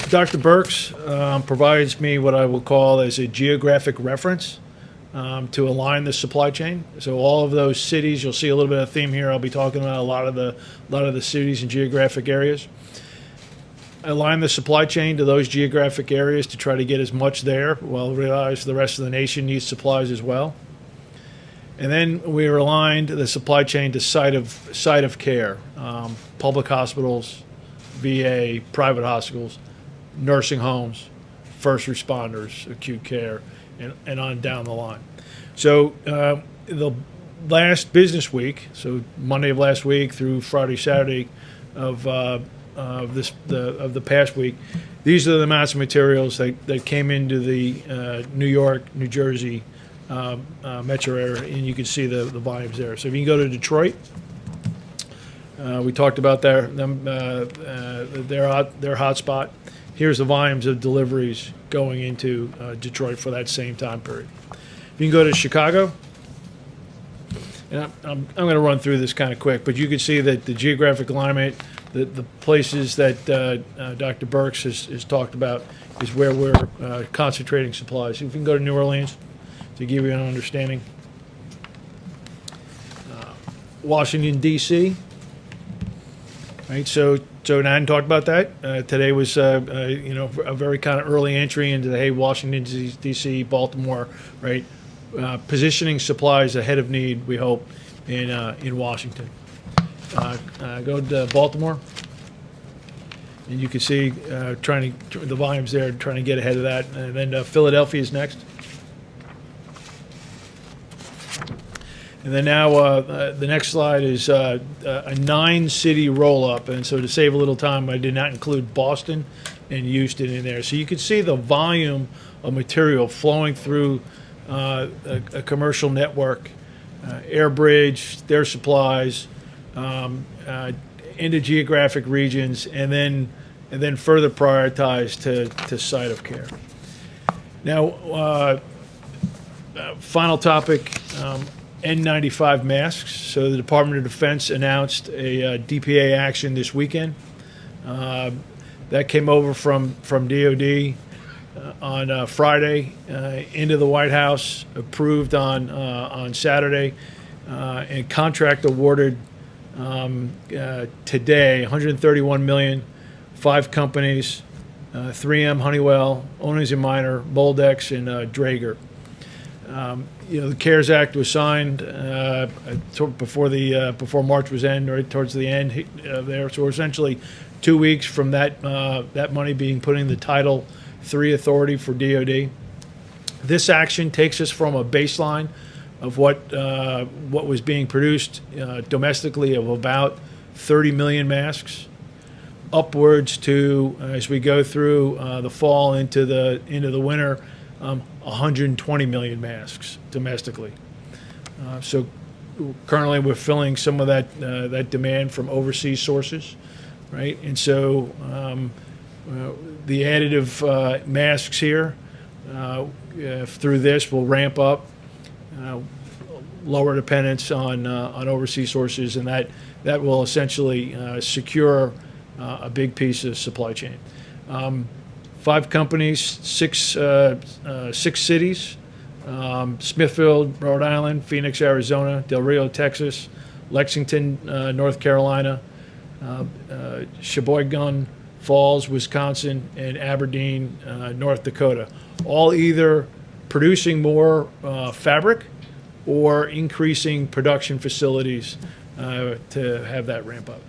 Dr. Birx provides me what I will call as a geographic reference to align the supply chain. So all of those cities, you'll see a little bit of theme here. I'll be talking about a lot of the cities and geographic areas. Align the supply chain to those geographic areas to try to get as much there, while realize the rest of the nation needs supplies as well. And then we aligned the supply chain to site of care, public hospitals, VA, private hospitals, nursing homes, first responders, acute care, and on down the line. So the last business week, so Monday of last week through Friday, Saturday of the past week, these are the amounts of materials that came into the New York, New Jersey metro area, and you can see the volumes there. So if you can go to Detroit, we talked about their hotspot. Here's the volumes of deliveries going into Detroit for that same time period. If you can go to Chicago, and I'm going to run through this kind of quick, but you can see that the geographic alignment, the places that Dr. Birx has talked about is where we're concentrating supplies. If you can go to New Orleans to give you an understanding. Washington, D.C. Right, so So I hadn't talked about that. Today was, a very kind of early entry into the, hey, Washington, D.C., Baltimore, right? Positioning supplies ahead of need, we hope, in Washington. Go to Baltimore. And you can see the volumes there, trying to get ahead of that. And then Philadelphia is next. And then now the next slide is a 9-city roll-up. And so to save a little time, I did not include Boston and Houston in there. So you can see the volume of material flowing through a commercial network, air bridge, their supplies, into geographic regions, and then further prioritized to site of care. Now, final topic. N95 masks. So the Department of Defense announced a DPA action this weekend. That came over from DOD on Friday into the White House, approved on Saturday, and contract awarded today. $131 million, 5 companies: 3M, Honeywell, Owens & Minor, Moldex, and Draeger. The CARES Act was signed before March was end, or towards the end there. So we're essentially 2 weeks from that money being put in the Title III authority for DoD. This action takes us from a baseline of what was being produced domestically of about 30 million masks, upwards to, as we go through the fall into the winter, 120 million masks domestically. So currently we're filling some of that demand from overseas sources, right? And so the additive masks here through this will ramp up, lower dependence on overseas sources, and that will essentially secure a big piece of supply chain. 5 companies, 6 cities: Smithfield, Rhode Island; Phoenix, Arizona; Del Rio, Texas; Lexington, North Carolina; Sheboygan Falls, Wisconsin; and Aberdeen, North Dakota. All either producing more fabric or increasing production facilities to have that ramp up.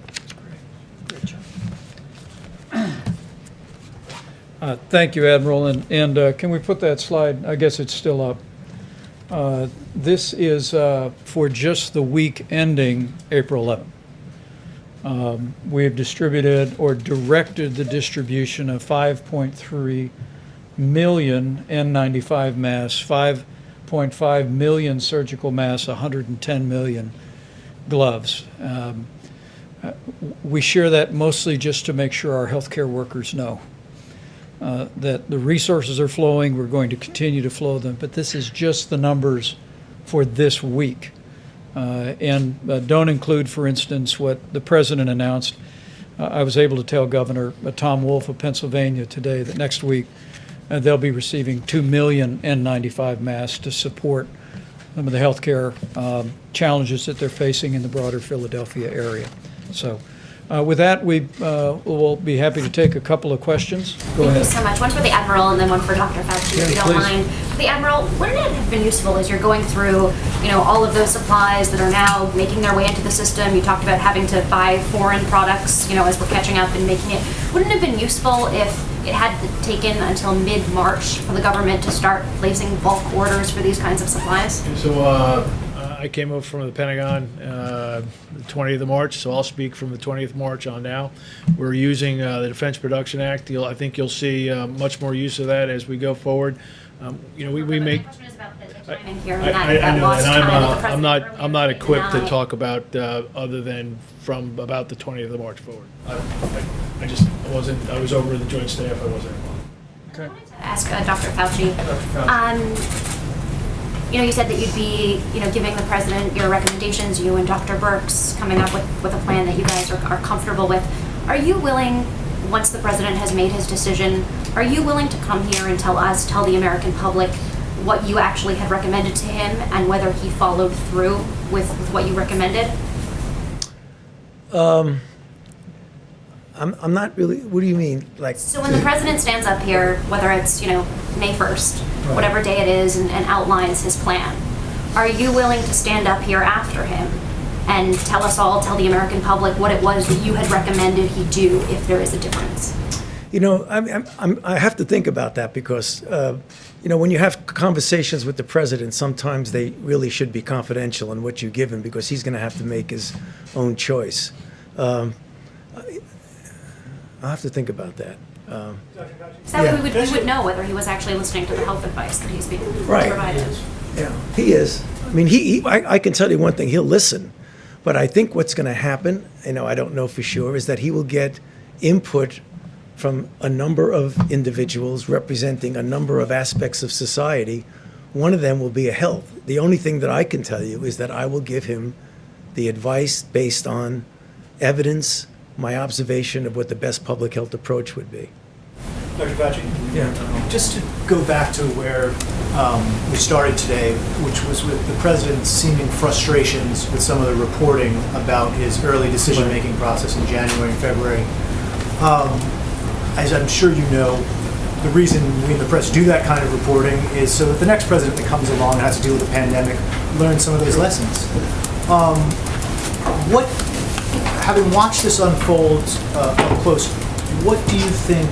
Thank you, Admiral. And can we put that slide? I guess it's still up. This is for just the week ending April 11th. We have distributed or directed the distribution of 5.3 million N95 masks, 5.5 million surgical masks, 110 million gloves. We share that mostly just to make sure our healthcare workers know that the resources are flowing. We're going to continue to flow them, but this is just the numbers for this week. And don't include, for instance, what the President announced. I was able to tell Governor Tom Wolf of Pennsylvania today that next week they'll be receiving 2 million N95 masks to support some of the healthcare challenges that they're facing in the broader Philadelphia area. So with that, we will be happy to take a couple of questions. Go ahead. Thank you so much. One for the Admiral and then one for Dr. Fauci, if you don't please. mind. For the Admiral, wouldn't it have been useful as you're going through, all of those supplies that are now making their way into the system? You talked about having to buy foreign products, as we're catching up and making it. Wouldn't it have been useful if it had taken until mid-March for the government to start placing bulk orders for these kinds of supplies? So I came over from the Pentagon the 20th of March, so I'll speak from the 20th of March on now. We're using the Defense Production Act. I think you'll see much more use of that as we go forward. We make. I know that I'm not equipped to talk about other than from about the 20th of March forward. I was over the Joint Staff. I wasn't involved. Okay. Ask Dr. Fauci. You said that you'd be, giving the president your recommendations, you and Dr. Birx coming up with a plan that you guys are comfortable with. Are you willing, once the president has made his decision, are you willing to come here and tell the American public what you actually had recommended to him and whether he followed through with what you recommended? I'm not really, what do you mean? Like, So when the president stands up here, whether it's, May 1st, Right. whatever day it is, and outlines his plan, are you willing to stand up here after him and tell the American public what it was that you had recommended he do if there is a difference? I have to think about that because, when you have conversations with the president, sometimes they really should be confidential in what you give him because he's going to have to make his own choice. I'll have to think about that. So that way we would know whether he was actually listening to the health advice that he's being provided. Yeah, he is. I mean, I can tell you one thing, he'll listen. But I think what's going to happen, I don't know for sure, is that he will get input from a number of individuals representing a number of aspects of society. One of them will be a health. The only thing that I can tell you is that I will give him the advice based on evidence, my observation of what the best public health approach would be. Dr. Fauci? Yeah. Just to go back to where we started today, which was with the president's seeming frustrations with some of the reporting about his early decision-making process in January and February. As I'm sure you know, the reason we in the press do that kind of reporting is so that the next president that comes along and has to deal with the pandemic learns some of those lessons. Having watched this unfold up close, what do you think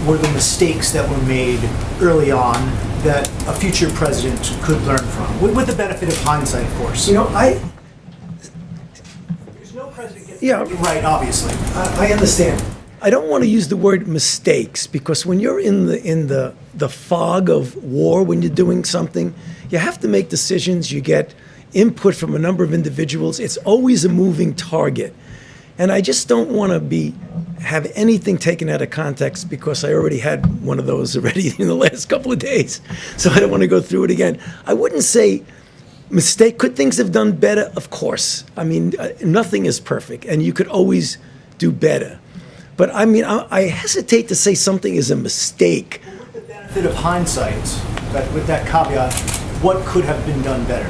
were the mistakes that were made early on that a future president could learn from, with the benefit of hindsight, of course? There's no president gets it right, obviously. I understand. I don't want to use the word mistakes because when you're in the fog of war, when you're doing something, you have to make decisions. You get input from a number of individuals. It's always a moving target. And I just don't want to have anything taken out of context because I already had one of those already in the last couple of days. So I don't want to go through it again. I wouldn't say mistake. Could things have done better? Of course. I mean, nothing is perfect and you could always do better. But I mean, I hesitate to say something is a mistake. With the benefit of hindsight, with that caveat, what could have been done better?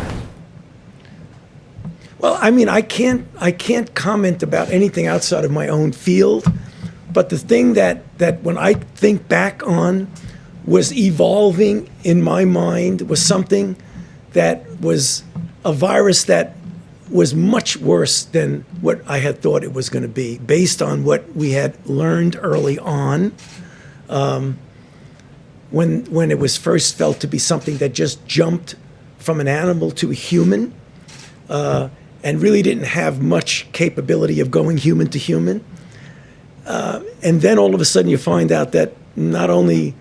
Well, I mean, I can't comment about anything outside of my own field, but the thing that when I think back on was evolving in my mind was something that was a virus that was much worse than what I had thought it was going to be, based on what we had learned early on, when it was first felt to be something that just jumped from an animal to a human, and really didn't have much capability of going human to human. And then all of a sudden you find out that not only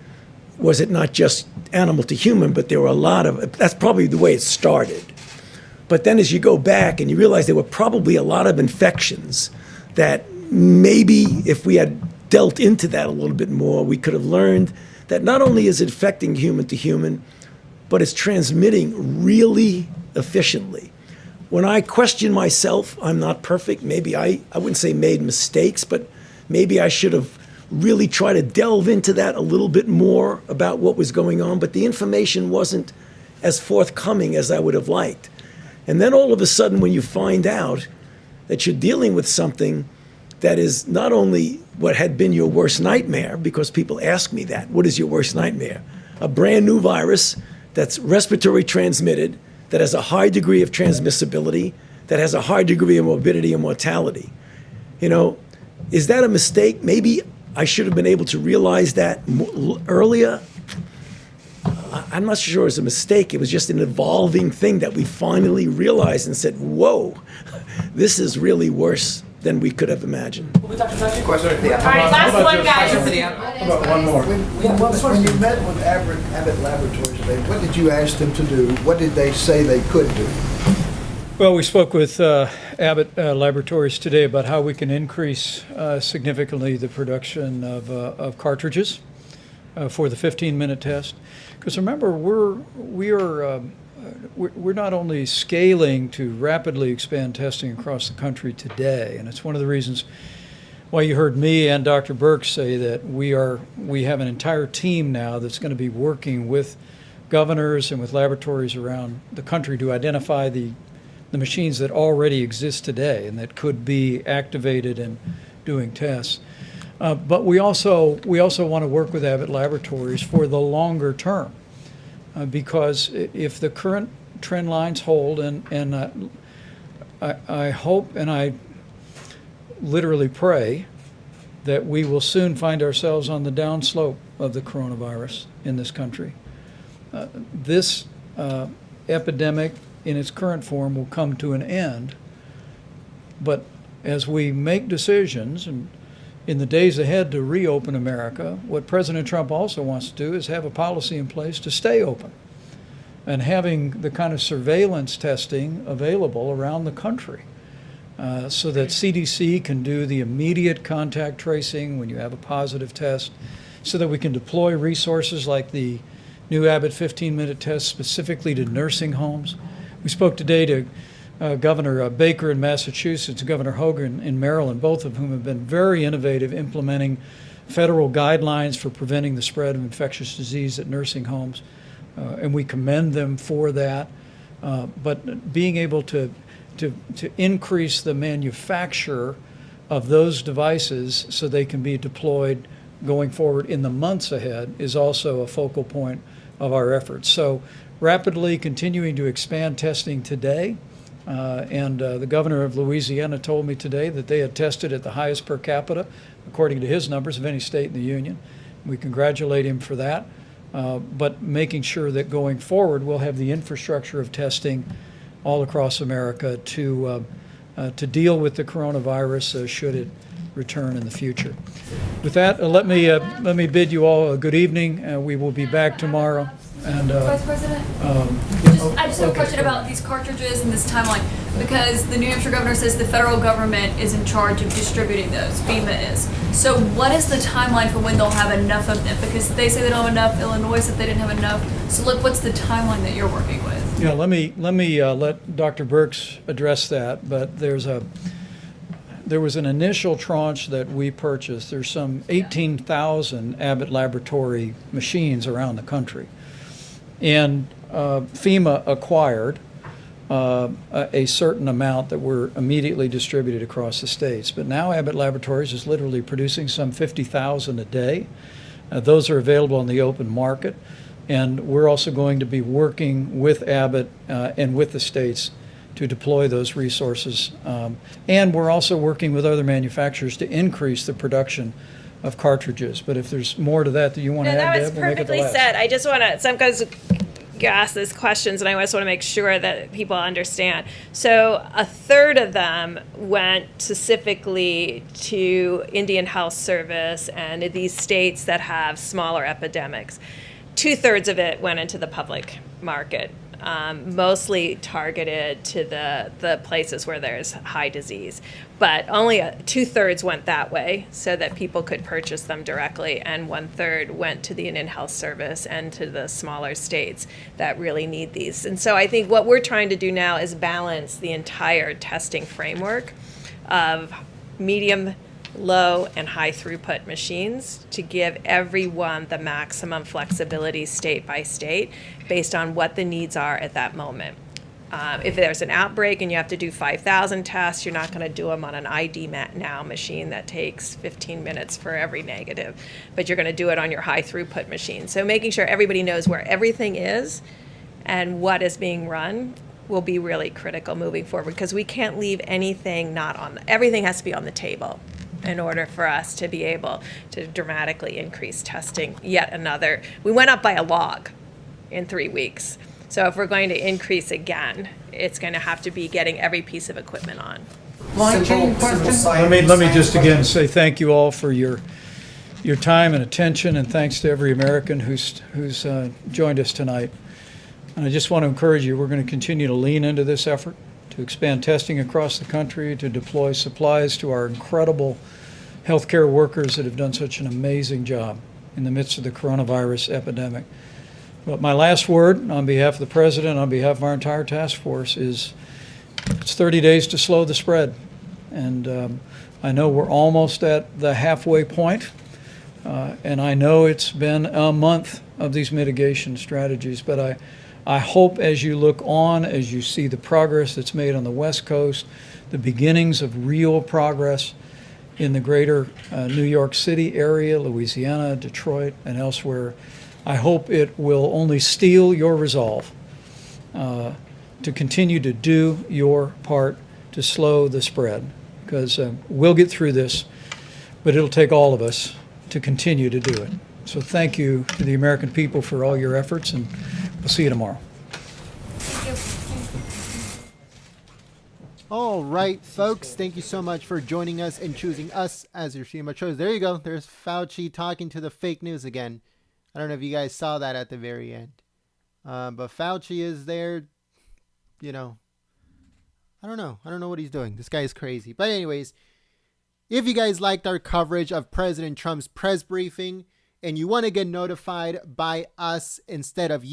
was it not just animal to human, but there were a lot of, that's probably the way it started. But then as you go back and you realize there were probably a lot of infections that maybe if we had dealt into that a little bit more, we could have learned that not only is it affecting human to human, but it's transmitting really efficiently. When I question myself, I'm not perfect. Maybe I wouldn't say made mistakes, but maybe I should have really tried to delve into that a little bit more about what was going on, but the information wasn't as forthcoming as I would have liked. And then all of a sudden, when you find out that you're dealing with something that is not only what had been your worst nightmare, because people ask me that, what is your worst nightmare? A brand new virus that's respiratory transmitted, that has a high degree of transmissibility, that has a high degree of morbidity and mortality. You know, is that a mistake? Maybe I should have been able to realize that earlier. I'm not sure it was a mistake. It was just an evolving thing that we finally realized and said, whoa, this is really worse than we could have imagined. Question for the last one, guys. How about one more? When you met with Abbott Laboratories today, what did you ask them to do? What did they say they could do? Well, we spoke with Abbott Laboratories today about how we can increase significantly the production of cartridges for the 15-minute test. Because remember, we're not only scaling to rapidly expand testing across the country today, and it's one of the reasons why you heard me and Dr. Burke say that we have an entire team now that's going to be working with governors and with laboratories around the country to identify the machines that already exist today and that could be activated doing tests. But we also want to work with Abbott Laboratories for the longer term, because if the current trend lines hold, and I hope and I literally pray that we will soon find ourselves on the downslope of the coronavirus in this country. This epidemic in its current form will come to an end, but as we make decisions and in the days ahead to reopen America, what President Trump also wants to do is have a policy in place to stay open. And having the kind of surveillance testing available around the country so that CDC can do the immediate contact tracing when you have a positive test, so that we can deploy resources like the new Abbott 15-minute test specifically to nursing homes. We spoke today to Governor Baker in Massachusetts, Governor Hogan in Maryland, both of whom have been very innovative implementing federal guidelines for preventing the spread of infectious disease at nursing homes. And we commend them for that. But being able to increase the manufacture of those devices so they can be deployed going forward in the months ahead is also a focal point of our efforts. So rapidly continuing to expand testing today. And the governor of Louisiana told me today that they had tested at the highest per capita, according to his numbers, of any state in the union. We congratulate him for that. But making sure that going forward we'll have the infrastructure of testing all across America to deal with the coronavirus should it return in the future. With that, let me bid you all a good evening. We will be back tomorrow. And Vice President, I just have a question about these cartridges and this timeline, because the New Hampshire governor says the federal government is in charge of distributing those, FEMA is. So what is the timeline for when they'll have enough of them? Because they say they don't have enough, Illinois said they didn't have enough. So look, what's the timeline that you're working with? Yeah, let me let Dr. Birx address that, but there was an initial tranche that we purchased. There's some 18,000 Abbott Laboratory machines around the country. And FEMA acquired a certain amount that were immediately distributed across the states. But now Abbott Laboratories is literally producing some 50,000 a day. Those are available on the open market. And we're also going to be working with Abbott and with the states to deploy those resources. And we're also working with other manufacturers to increase the production of cartridges. But if there's more to that you want to add, that was Deb, we'll make it the perfectly last. said. I just want to, sometimes you ask these questions and I just want to make sure that people understand. So a third of them went specifically to Indian Health Service and these states that have smaller epidemics. 2/3 of it went into the public market, mostly targeted to the places where there's high disease. But only 2/3 went that way so that people could purchase them directly, and 1/3 went to the Indian Health Service and to the smaller states that really need these. And so I think what we're trying to do now is balance the entire testing framework of medium, low, and high throughput machines to give everyone the maximum flexibility state by state based on what the needs are at that moment. If there's an outbreak and you have to do 5,000 tests, you're not going to do them on an ID Now machine that takes 15 minutes for every negative, but you're going to do it on your high throughput machine. So making sure everybody knows where everything is and what is being run will be really critical moving forward, because we can't leave anything not on, everything has to be on the table in order for us to be able to dramatically increase testing. We went up by a log in 3 weeks. So if we're going to increase again, it's going to have to be getting every piece of equipment on. Let me just again say thank you all for your time and attention, and thanks to every American who's joined us tonight. And I just want to encourage you, we're going to continue to lean into this effort to expand testing across the country, to deploy supplies to our incredible healthcare workers that have done such an amazing job in the midst of the coronavirus epidemic. But my last word on behalf of the President, on behalf of our entire task force, is it's 30 days to slow the spread. And I know we're almost at the halfway point, and I know it's been a month of these mitigation strategies, but I hope as you look on, as you see the progress that's made on the West Coast, the beginnings of real progress in the greater New York City area, Louisiana, Detroit, and elsewhere. I hope it will only steel your resolve to continue to do your part to slow the spread, because we'll get through this, but it'll take all of us to continue to do it. So thank you to the American people for all your efforts, and we'll see you tomorrow. All right, folks, thank you so much for joining us and choosing us as your stream of choice. There you go. There's Fauci talking to the fake news again. I don't know if you guys saw that at the very end. But Fauci is there, you know. I don't know. I don't know what he's doing. This guy is crazy. But anyways, if you guys liked our coverage of President Trump's press briefing and you want to get notified by us instead of